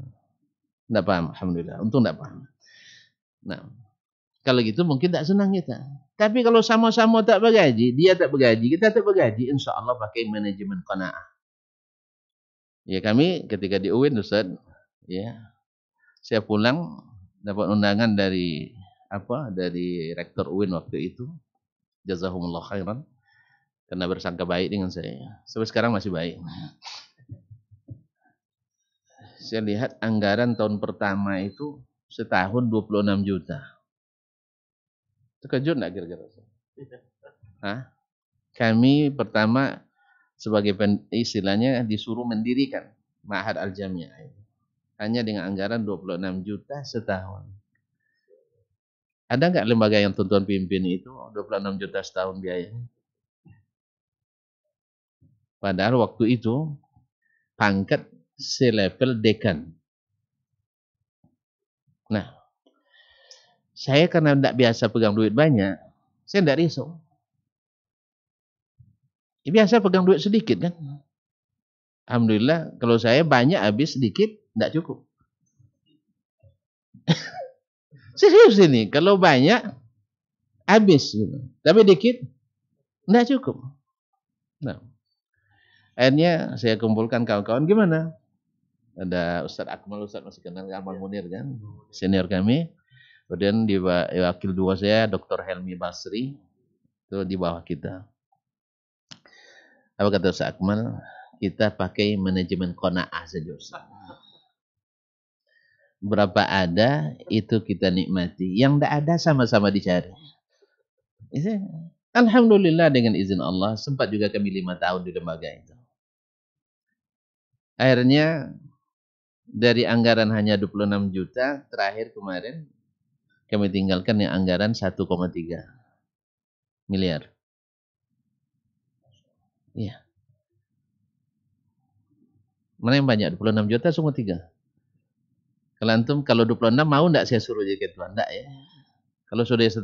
Tidak paham, alhamdulillah. Untung tidak paham. Nah, kalau gitu mungkin tak senang kita. Tapi kalau sama-sama tak bergaji, dia tak bergaji, kita tak bergaji, insya Allah pakai manajemen qanaah. Ya kami ketika di UIN, Ustaz, ya, saya pulang dapat undangan dari rektor UIN waktu itu. Jazahumullah khairan. Karena bersangka baik dengan saya. Sampai sekarang masih baik. Saya lihat anggaran tahun pertama itu setahun 26 juta. Terkejut enggak kira-kira? Hah? Kami pertama sebagai istilahnya disuruh mendirikan Ma'had Al-Jami'ah. Hanya dengan anggaran 26 juta setahun. Ada enggak lembaga yang tuan-tuan pimpin itu 26 juta setahun biayanya? Padahal waktu itu pangkat selevel dekan. Nah, saya karena tidak biasa pegang duit banyak, saya tidak risau. Biasa pegang duit sedikit kan. Alhamdulillah kalau saya banyak habis sedikit tidak cukup. Serius ini, kalau banyak habis gitu. Tapi dikit enggak cukup. Nah, akhirnya saya kumpulkan kawan-kawan, gimana? Ada Ustadz Akmal, Ustadz masih kenal Akmal Munir kan, senior kami. Kemudian di wakil dua saya Dr. Helmi Basri, itu di bawah kita. Apa kata Ustadz Akmal? Kita pakai manajemen qanaah saja Ustaz. Berapa ada itu kita nikmati, yang tidak ada sama-sama dicari. Alhamdulillah dengan izin Allah sempat juga kami 5 tahun di lembaga itu. Akhirnya dari anggaran hanya 26 juta, terakhir kemarin kami tinggalkan yang anggaran 1,3 miliar. Iya. Mana yang banyak? 26 juta semua 3. Kalau antum, kalau 26 mau enggak saya suruh jadi ketua? Enggak ya. Kalau sudah 1,3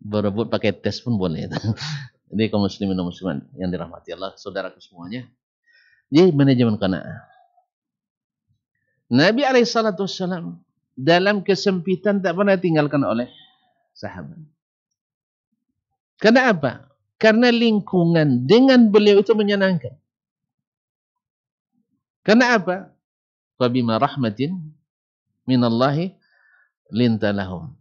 berebut pakai tes pun boleh. Ini kaum muslimin dan muslimat yang dirahmati Allah, saudaraku semuanya. Jadi manajemen qanaah. Nabi SAW dalam kesempitan tak pernah tinggalkan oleh sahabat. Karena apa? Karena lingkungan dengan beliau itu menyenangkan. Karena apa? Fabima rahmatin minallahi lintalahum.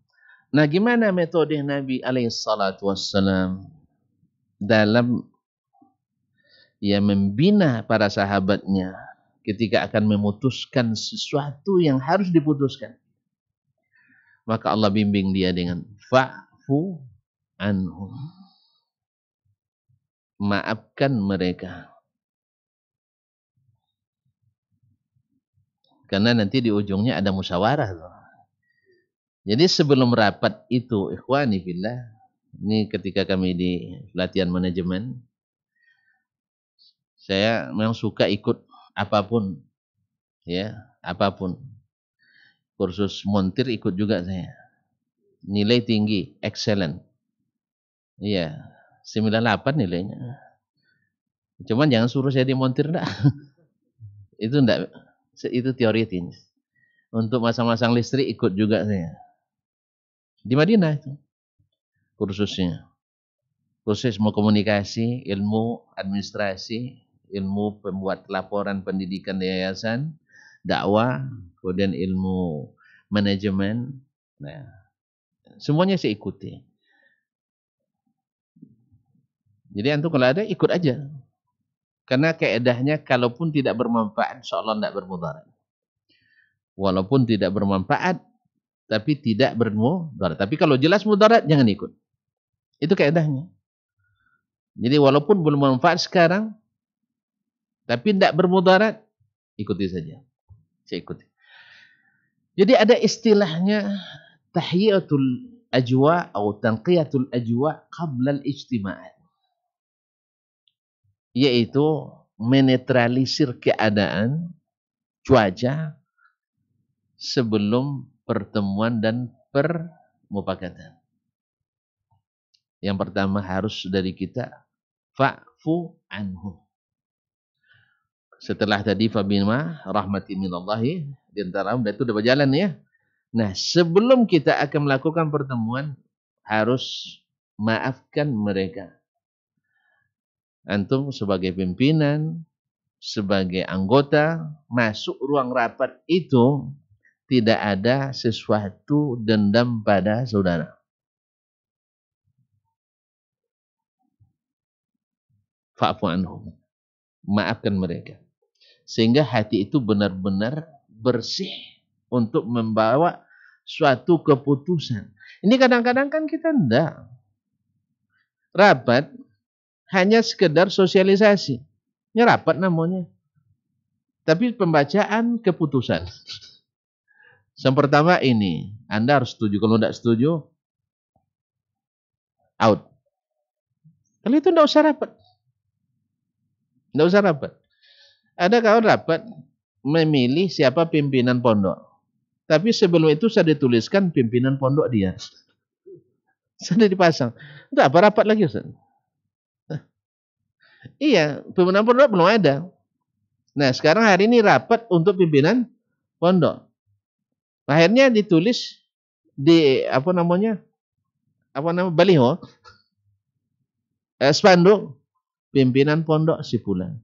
Nah, gimana metode Nabi SAW dalam membina para sahabatnya ketika akan memutuskan sesuatu yang harus diputuskan? Maka Allah bimbing dia dengan fa'fu anhum. Maafkan mereka. Karena nanti di ujungnya ada musyawarah. Jadi sebelum rapat itu, ikhwani fillah, ini ketika kami di pelatihan manajemen, saya memang suka ikut apapun, ya, apapun. Kursus montir ikut juga saya. Nilai tinggi, excellent. Iya, 98 nilainya. Cuman jangan suruh saya dimontir enggak. Itu enggak, itu teoritis. Untuk masang-masang listrik ikut juga saya. Di Madinah itu kursusnya. Proses mau komunikasi, ilmu administrasi, ilmu pembuat laporan pendidikan di yayasan, dakwah, kemudian ilmu manajemen. Nah, semuanya saya ikuti. Jadi antum kalau ada ikut aja. Karena kaedahnya kalaupun tidak bermanfaat, insyaallah tidak bermudarat. Walaupun tidak bermanfaat, tapi tidak bermudarat. Tapi kalau jelas mudarat, jangan ikut. Itu kaedahnya. Jadi walaupun belum bermanfaat sekarang, tapi tidak bermudarat, ikuti saja. Saya ikuti. Jadi ada istilahnya tahiyatul ajwa atau tanqiyatul ajwa qabla al-ijtima'at. Yaitu menetralisir keadaan cuaca sebelum pertemuan dan permufakatan. Yang pertama harus dari kita fa'fu anhu. Setelah tadi fabima rahmatin minallahi di antara itu udah berjalan ya. Nah, sebelum kita akan melakukan pertemuan harus maafkan mereka. Antum sebagai pimpinan, sebagai anggota masuk ruang rapat itu tidak ada sesuatu dendam pada saudara. Fa'fu anhum. Maafkan mereka. Sehingga hati itu benar-benar bersih untuk membawa suatu keputusan. Ini kadang-kadang kan kita enggak. Rapat hanya sekedar sosialisasi. Ini rapat namanya. Tapi pembacaan keputusan. Yang pertama ini, Anda harus setuju. Kalau tidak setuju, out. Kalau itu tidak usah rapat. Tidak usah rapat. Ada kawan rapat memilih siapa pimpinan pondok. Tapi sebelum itu saya dituliskan pimpinan pondok dia. Sudah dipasang. Itu apa rapat lagi Ustaz? Iya, pimpinan pondok belum ada. Nah, sekarang hari ini rapat untuk pimpinan pondok. Akhirnya ditulis di apa nama baliho, spanduk, pimpinan pondok si fulan.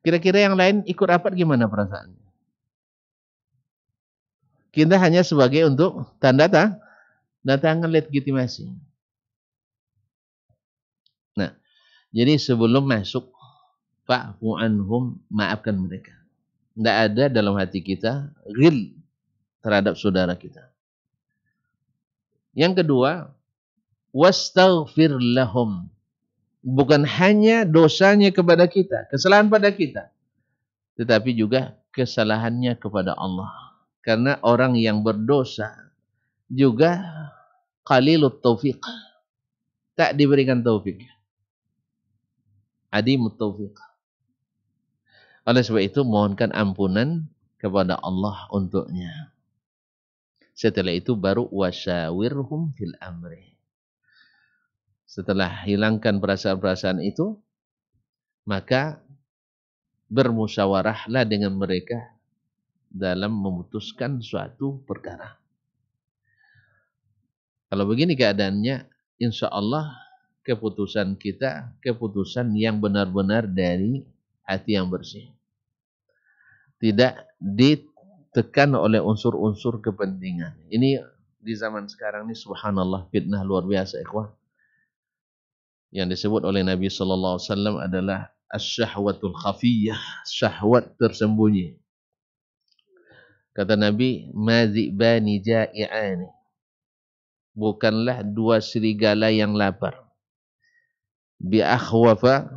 Kira-kira yang lain ikut rapat gimana perasaannya? Kita hanya sebagai untuk tanda tangan legitimasi. Nah, jadi sebelum masuk fa'fu anhum, maafkan mereka. Tidak ada dalam hati kita ghil terhadap saudara kita. Yang kedua, wastaghfir lahum. Bukan hanya dosanya kepada kita, kesalahan pada kita, tetapi juga kesalahannya kepada Allah. Karena orang yang berdosa juga qalilut taufiq, tak diberikan taufik. Adimut taufiq. Oleh sebab itu mohonkan ampunan kepada Allah untuknya. Setelah itu baru wasyawirhum fil amri. Setelah hilangkan perasaan-perasaan itu, maka bermusyawarahlah dengan mereka dalam memutuskan suatu perkara. Kalau begini keadaannya, insya Allah keputusan kita, keputusan yang benar-benar dari hati yang bersih. Tidak ditekan oleh unsur-unsur kepentingan. Ini di zaman sekarang ini subhanallah fitnah luar biasa ikhwah. Yang disebut oleh Nabi sallallahu alaihi wasallam adalah asyahwatul khafiyah, syahwat tersembunyi. Kata Nabi, mazibani ja'i'ani. Bukanlah dua serigala yang lapar. Bi akhwafa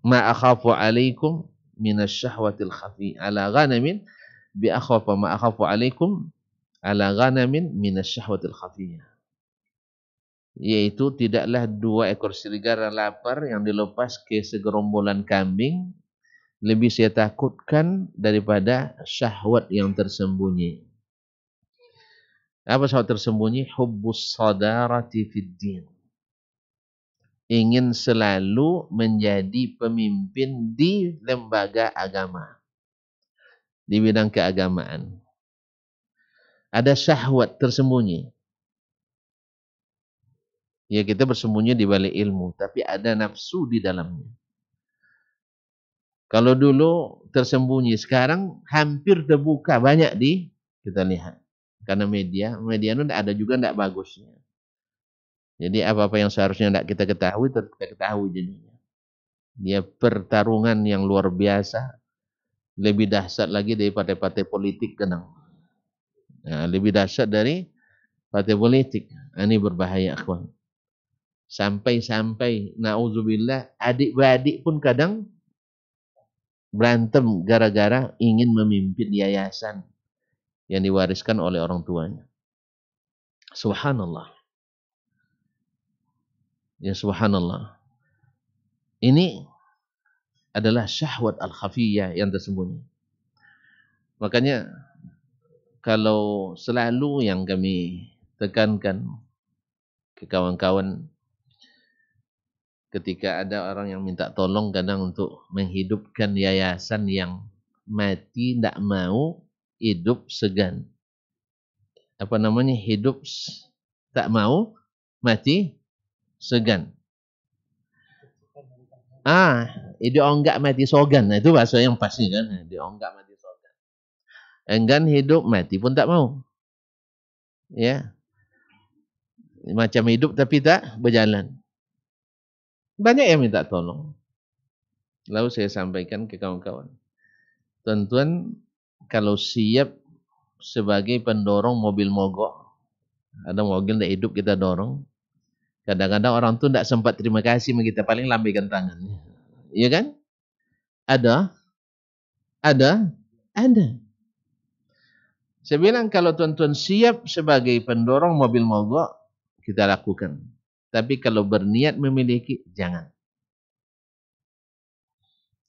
ma akhafu alaikum minasyahwatil khafi ala ghanamin, bi akhwafa ma akhafu alaikum ala ghanamin minasyahwatil khafiyah. Yaitu tidaklah dua ekor serigala lapar yang dilepas ke segerombolan kambing lebih saya takutkan daripada syahwat yang tersembunyi. Apa syahwat tersembunyi? Hubbus sadarati fid din. Ingin selalu menjadi pemimpin di lembaga agama, di bidang keagamaan. Ada syahwat tersembunyi. Ya, kita bersembunyi di balik ilmu, tapi ada nafsu di dalamnya. Kalau dulu tersembunyi, sekarang hampir terbuka, banyak kita lihat. Karena media itu ada juga tidak bagusnya. Jadi apa-apa yang seharusnya tidak kita ketahui, kita ketahui jadinya. Dia pertarungan yang luar biasa, lebih dahsyat lagi dari partai-partai politik kadang. Nah, lebih dahsyat dari partai politik. Ini berbahaya, akhwan. Sampai-sampai, na'udzubillah, adik-beradik pun kadang berantem gara-gara ingin memimpin yayasan yang diwariskan oleh orang tuanya. Subhanallah. Ya subhanallah. Ini adalah syahwat al-khafiyah yang tersembunyi. Makanya kalau selalu yang kami tekankan ke kawan-kawan ketika ada orang yang minta tolong kadang untuk menghidupkan yayasan yang mati, tidak mau, hidup segan. Apa namanya? Hidup tak mau, mati segan. Dionggak mati sogan. Nah, itu bahasa yang pasti kan. Dionggak mati sogan. Enggan hidup, mati pun tak mau. Ya. Macam hidup tapi tak berjalan. Banyak yang minta tolong. Lalu saya sampaikan ke kawan-kawan. Tuan-tuan, kalau siap sebagai pendorong mobil mogok, ada mobil tidak hidup kita dorong. Kadang-kadang orang tu tidak sempat terima kasih sama kita, paling lambaikan tangan. Iya kan? Ada. Saya bilang kalau tuan-tuan siap sebagai pendorong mobil mogok, kita lakukan. Tapi kalau berniat memiliki, jangan.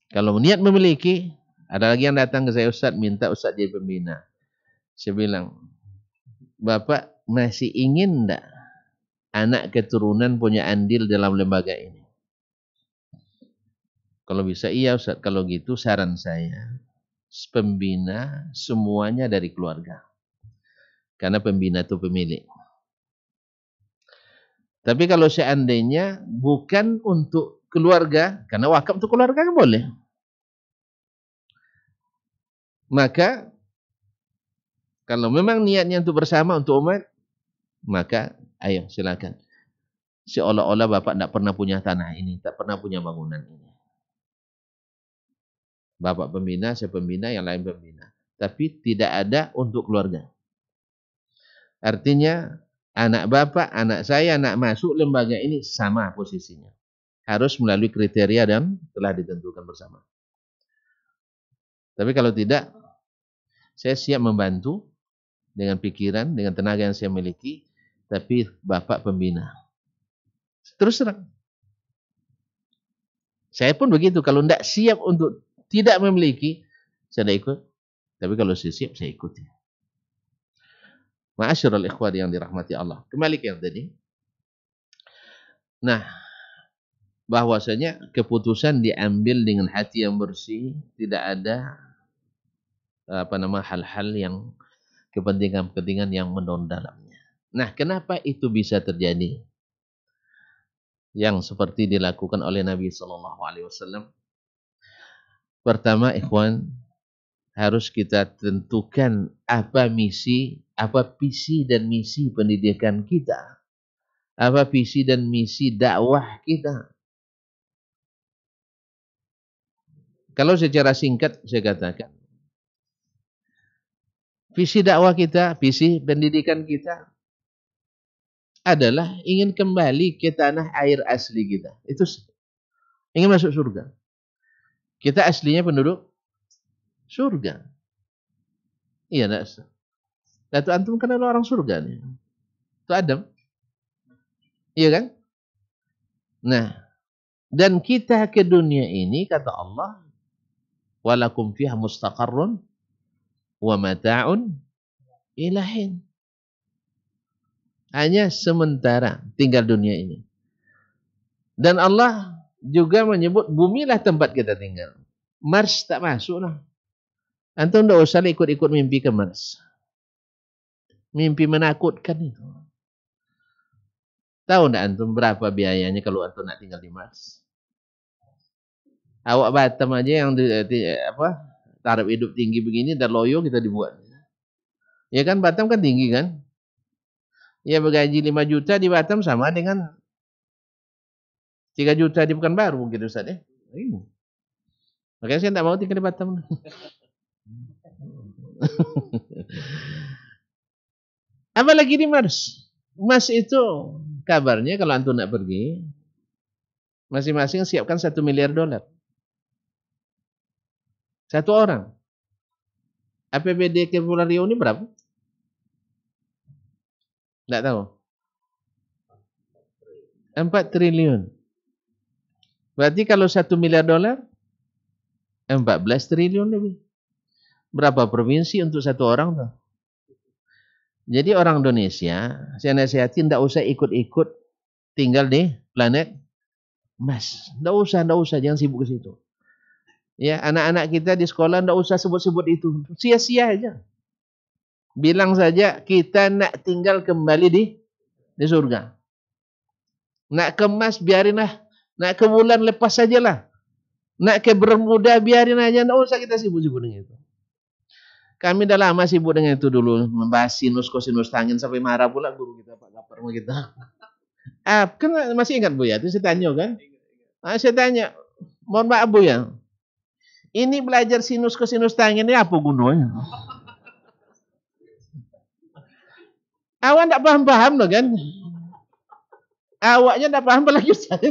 Kalau niat memiliki, ada lagi yang datang ke saya, Ustaz, minta Ustaz jadi pembina. Saya bilang, Bapak masih ingin enggak anak keturunan punya andil dalam lembaga ini? Kalau bisa iya Ustaz, kalau gitu saran saya, pembina semuanya dari keluarga. Karena pembina itu pemilik. Tapi kalau seandainya bukan untuk keluarga, karena wakaf untuk keluarga kan boleh. Maka kalau memang niatnya untuk bersama, untuk umat, maka ayo silakan. Seolah-olah bapak tidak pernah punya tanah ini, tak pernah punya bangunan ini. Bapak pembina, saya pembina, yang lain pembina. Tapi tidak ada untuk keluarga. Artinya anak bapak, anak saya, anak masuk lembaga ini sama posisinya. Harus melalui kriteria dan telah ditentukan bersama. Tapi kalau tidak, saya siap membantu dengan pikiran, dengan tenaga yang saya miliki, tapi bapak pembina. Terus terang. Saya pun begitu, kalau tidak siap untuk tidak memiliki, saya tidak ikut. Tapi kalau saya siap, saya ikuti. Ma'asyiral ikhwan yang dirahmati Allah. Kembali ke yang tadi. Nah, bahwasanya keputusan diambil dengan hati yang bersih, tidak ada hal-hal yang kepentingan-kepentingan yang mendalamnya. Nah, kenapa itu bisa terjadi? Yang seperti dilakukan oleh Nabi SAW. Pertama, ikhwan, harus kita tentukan apa misi, apa visi dan misi pendidikan kita. Apa visi dan misi dakwah kita. Kalau secara singkat saya katakan, visi dakwah kita, visi pendidikan kita adalah ingin kembali ke tanah air asli kita. Itu ingin masuk surga. Kita aslinya penduduk surga. Iya, enggak? Datu antum kan adalah orang surga nih. Itu Adam. Iya kan? Nah, dan kita ke dunia ini kata Allah, walakum fiha mustaqarrun wa mata'un ilahin. Hanya sementara tinggal dunia ini. Dan Allah juga menyebut bumilah tempat kita tinggal. Mars tak masuk lah. Antum tidak usah ikut-ikut mimpi ke Mars. Mimpi menakutkan itu. Tahu tidak antum berapa biayanya kalau antum nak tinggal di Mars? Awak Batam aja yang taraf hidup tinggi begini dan loyo kita dibuat. Ya kan Batam kan tinggi kan? Ya bergaji 5 juta di Batam sama dengan 3 juta di Pekanbaru gitu Ustaz ya. Makanya saya tidak mau tinggal di Batam. Apalagi di Mars. Mars itu kabarnya kalau antum nak pergi, masing-masing siapkan $1 miliar. Satu orang. APBD Kepulauan Riau ini berapa? Tidak tahu. 4 triliun. Berarti kalau $1 miliar, 14 triliun lebih. Berapa provinsi untuk satu orang tuh? Jadi orang Indonesia, saya nasihatin tidak usah ikut-ikut tinggal di planet Mars. Tidak usah, jangan sibuk ke situ. Ya, anak-anak kita di sekolah tidak usah sebut-sebut itu. Sia-sia aja. Bilang saja kita nak tinggal kembali di surga. Nak ke Mars biarinlah. Nak ke bulan lepas sajalah. Nak ke Bermuda biarin aja. Tidak usah kita sibuk-sibuk dengan itu. Kami dah lama sibuk dengan itu dulu. Membahas sinus, kosinus tangen. Sampai marah pula guru kita, Pak Gapar sama kita. Kan masih ingat Bu ya? Itu saya tanya kan? Saya tanya. Mohon maaf Bu ya. Ini belajar sinus, kosinus tangen ini apa gunanya? Awak tak paham-paham loh kan? Awaknya tak paham apalagi saya.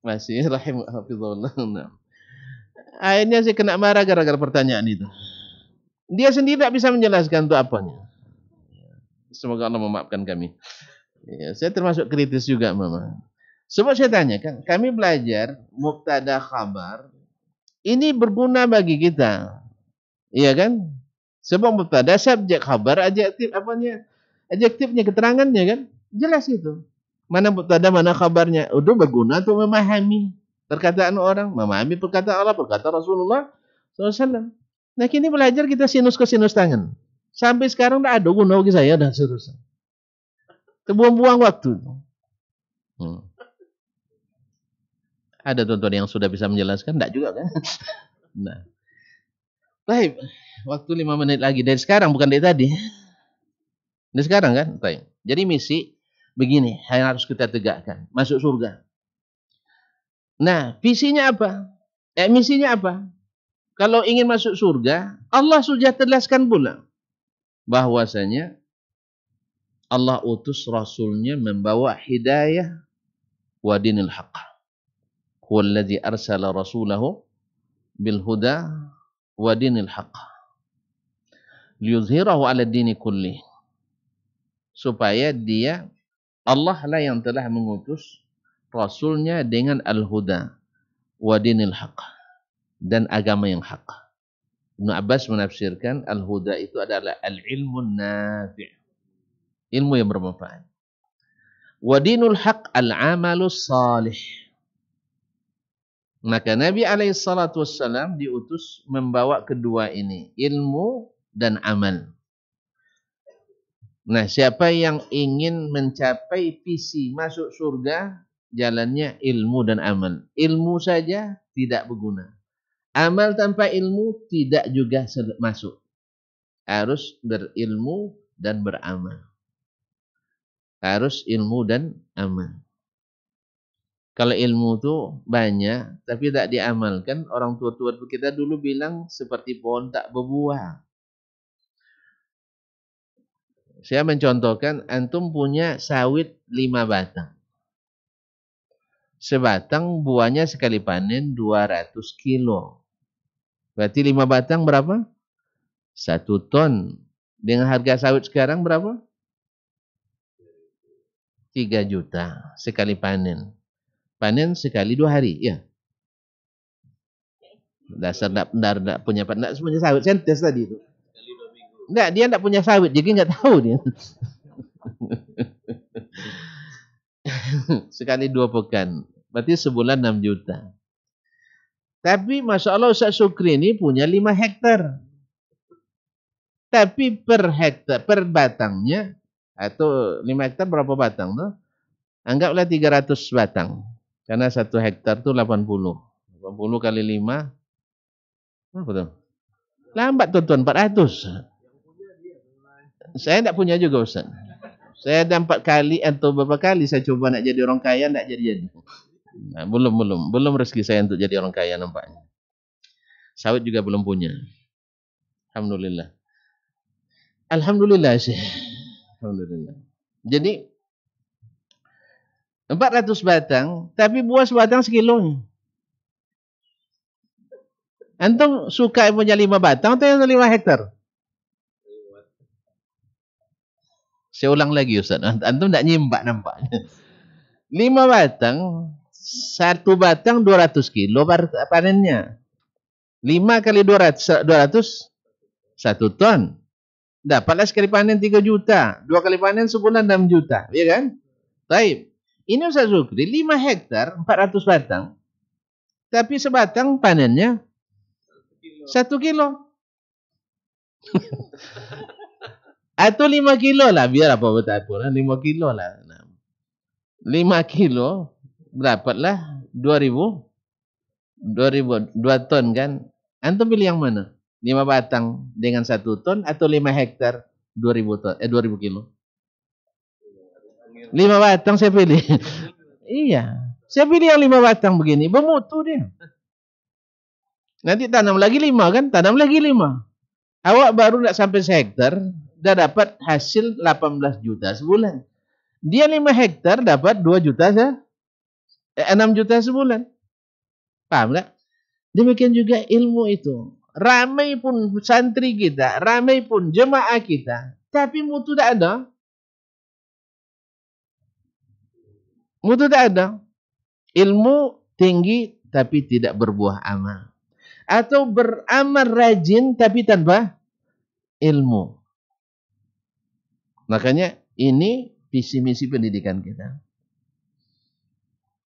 Masih rahimahullah. Akhirnya saya kena marah gara-gara pertanyaan itu. Dia sendiri tak bisa menjelaskan itu apanya. Semoga Allah memaafkan kami. Ya, saya termasuk kritis juga Mama. Sebab saya tanya kan, kami belajar mubtada khabar. Ini berguna bagi kita. Iya kan? Sebab mubtada subjek khabar adjektif apanya? Adjektifnya, keterangannya kan? Jelas itu. Mana mubtada, mana khabarnya. Udah berguna untuk memahami perkataan orang, memahami perkataan Allah, perkataan Rasulullah SAW. Nah kini belajar kita sinus ke sinus tangan. Sampai sekarang tidak ada guna bagi saya dan seterusnya. Terbuang-buang waktu. Ada tuan-tuan yang sudah bisa menjelaskan? Tidak juga kan? Nah. Baik, waktu 5 menit lagi. Dari sekarang, bukan dari tadi. Dari sekarang kan? Baik. Jadi misi begini, yang harus kita tegakkan. Masuk surga. Nah, visinya apa? Misinya apa? Kalau ingin masuk surga, Allah sudah jelaskan pula. Bahwasanya Allah utus Rasulnya membawa hidayah wa dinil haqq. Huwallazi arsala rasulahu bil huda wa dinil haqq. Liyuzhirahu ala dini kulli. Supaya dia, Allah lah yang telah mengutus Rasulnya dengan al-huda wa dinil haqq. Dan agama yang hak. Ibnu Abbas menafsirkan al-huda itu adalah al-ilmun nafi'. Ilmu yang bermanfaat. Wa dinul haq al-amalus salih. Maka Nabi SAW diutus membawa kedua ini. Ilmu dan amal. Nah, siapa yang ingin mencapai visi masuk surga, jalannya ilmu dan amal. Ilmu saja tidak berguna. Amal tanpa ilmu tidak juga masuk. Harus berilmu dan beramal. Harus ilmu dan amal. Kalau ilmu itu banyak, tapi tak diamalkan, orang tua-tua kita dulu bilang seperti pohon tak berbuah. Saya mencontohkan, antum punya sawit 5 batang. Sebatang buahnya sekali panen 200 kilo. Berarti 5 batang berapa? 1 ton. Dengan harga sawit sekarang berapa? 3 juta sekali panen. Panen sekali 2 hari, ya. Dasar enggak punya sawit. Saya tes tadi itu. Enggak, dia enggak punya sawit, jadi enggak tahu dia. Sekali 2 pekan. Berarti sebulan 6 juta. Tapi Masya Allah Ustaz Sukri ini punya 5 hektar. Tapi per hektar, per batangnya, atau 5 hektar berapa batang tuh? Anggaplah 300 batang. Karena 1 hektar itu 80. 80 kali 5. Apa tuh? Lambat tuan-tuan, 400. Saya tidak punya juga Ustaz. Saya ada 4 kali atau beberapa kali saya coba nak jadi orang kaya, tidak jadi-jadi. Nah, belum rezeki saya untuk jadi orang kaya nampaknya. Sawit juga belum punya. Alhamdulillah. Alhamdulillah Syekh. Alhamdulillah. Jadi 400 batang, tapi buah sebatang sekilo. Antum suka punya 5 batang atau yang 5 hektar? Saya ulang lagi Ustaz. Antum tidak nyimbak nampaknya. 5 batang, 1 batang 200 kilo panennya. 5 kali 200, 1 ton. Dapatlah sekali panen 3 juta. 2 kali panen sebulan 6 juta. Ya kan? Baik. Ini Ustaz Sukri, 5 hektar, 400 batang. Tapi sebatang panennya 1 kilo. Atau 5 kilo lah, biar apa betapun, 5 kilo lah. 5 kilo, dapatlah 2.000, 2 ton kan. Antum pilih yang mana? 5 batang dengan 1 ton atau 5 hektar 2.000 kilo? 5 batang saya pilih. Iya, saya pilih yang 5 batang begini, bermutu dia. Nanti tanam lagi 5 kan, tanam lagi 5. Awak baru tidak sampai sehektar, dah dapat hasil 18 juta sebulan. Dia 5 hektar dapat 2 juta 6 juta sebulan. Paham tak? Demikian juga ilmu itu. Ramai pun santri kita, ramai pun jemaah kita, tapi mutu tak ada. Mutu tak ada. Ilmu tinggi tapi tidak berbuah amal. Atau beramal rajin tapi tanpa ilmu. Makanya ini visi misi pendidikan kita.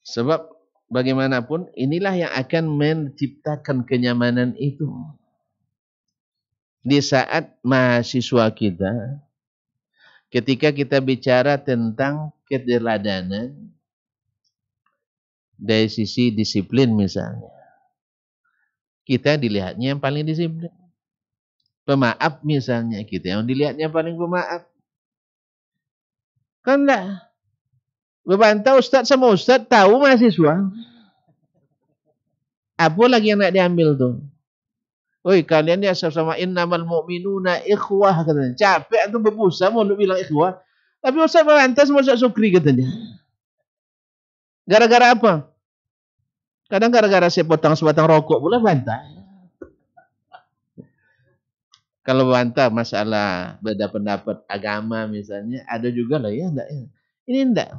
Sebab bagaimanapun inilah yang akan menciptakan kenyamanan itu. di saat mahasiswa kita, ketika kita bicara tentang keteladanan dari sisi disiplin misalnya, kita dilihatnya yang paling disiplin. Pemaaf misalnya, kita yang dilihatnya paling pemaaf. Kan enggak. Berbantah Ustaz sama Ustaz tahu mahasiswa. Apa lagi yang nak diambil tuh? Oi, kalian ya sama innamal mu'minuna ikhwah katanya. Capek tuh berpuasa mau lu bilang ikhwah. Tapi Ustaz berbantah sama Ustaz Sukri katanya. Gara-gara apa? Kadang gara-gara saya potong sebatang rokok pula bantah. Kalau bantah masalah beda pendapat agama misalnya, ada juga lah ya, enggak ya. Ini enggak.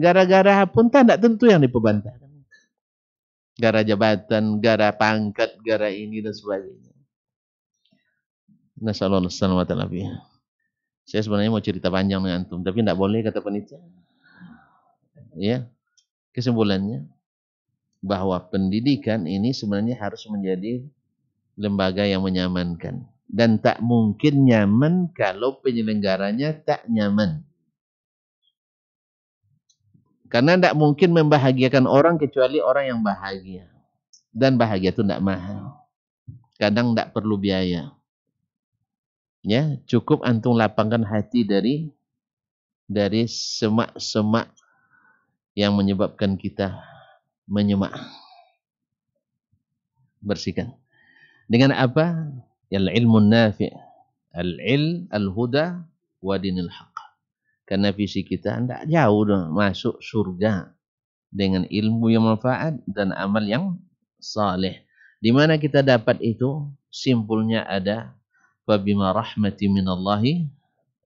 Gara-gara pun tak enggak tentu yang diperbantah. Gara jabatan, gara pangkat, gara ini dan sebagainya. Nasallallahu alaihi wasallam. Saya sebenarnya mau cerita panjang dengan antum, tapi enggak boleh kata panitia. Ya, kesimpulannya bahwa pendidikan ini sebenarnya harus menjadi lembaga yang menyamankan. Dan tak mungkin nyaman kalau penyelenggaranya tak nyaman. Karena tidak mungkin membahagiakan orang kecuali orang yang bahagia. Dan bahagia itu tidak mahal. Kadang tidak perlu biaya. Ya, cukup antum lapangkan hati dari semak-semak yang menyebabkan kita menyemak. Bersihkan. Dengan apa? Al-ilmun nafi'. Al-ilm, al-huda, wa dinil haq. Karena visi kita tidak jauh dah masuk surga dengan ilmu yang manfaat dan amal yang saleh. Di mana kita dapat itu? Simpulnya ada fabima rahmati minallahi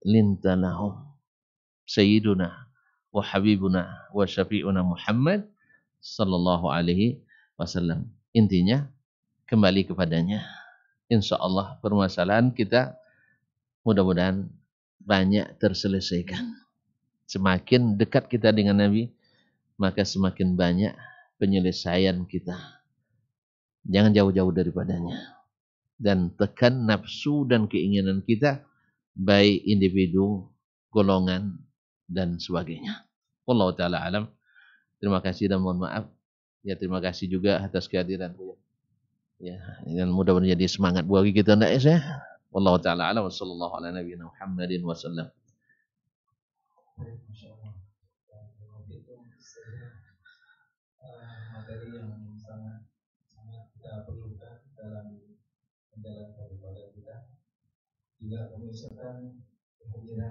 lintalahum sayyiduna wa habibuna wa syafi'una Muhammad sallallahu alaihi wasallam. Intinya kembali kepadanya. Insyaallah permasalahan kita mudah-mudahan banyak terselesaikan. Semakin dekat kita dengan Nabi, maka semakin banyak penyelesaian kita. Jangan jauh-jauh daripadanya. Dan tekan nafsu dan keinginan kita, baik individu, golongan, dan sebagainya. Wallahu ta'ala alam. Terima kasih dan mohon maaf. Ya, terima kasih juga atas kehadiran. Ya, dan mudah-mudahan jadi semangat bagi kita ndak ya. Wallahu ta'ala alam wa sallallahu ala nabiyina Muhammadin wa sallam. Materi yang sangat kita perlukan dalam menjalankan ibadah kita. Juga mengucapkan kehadiran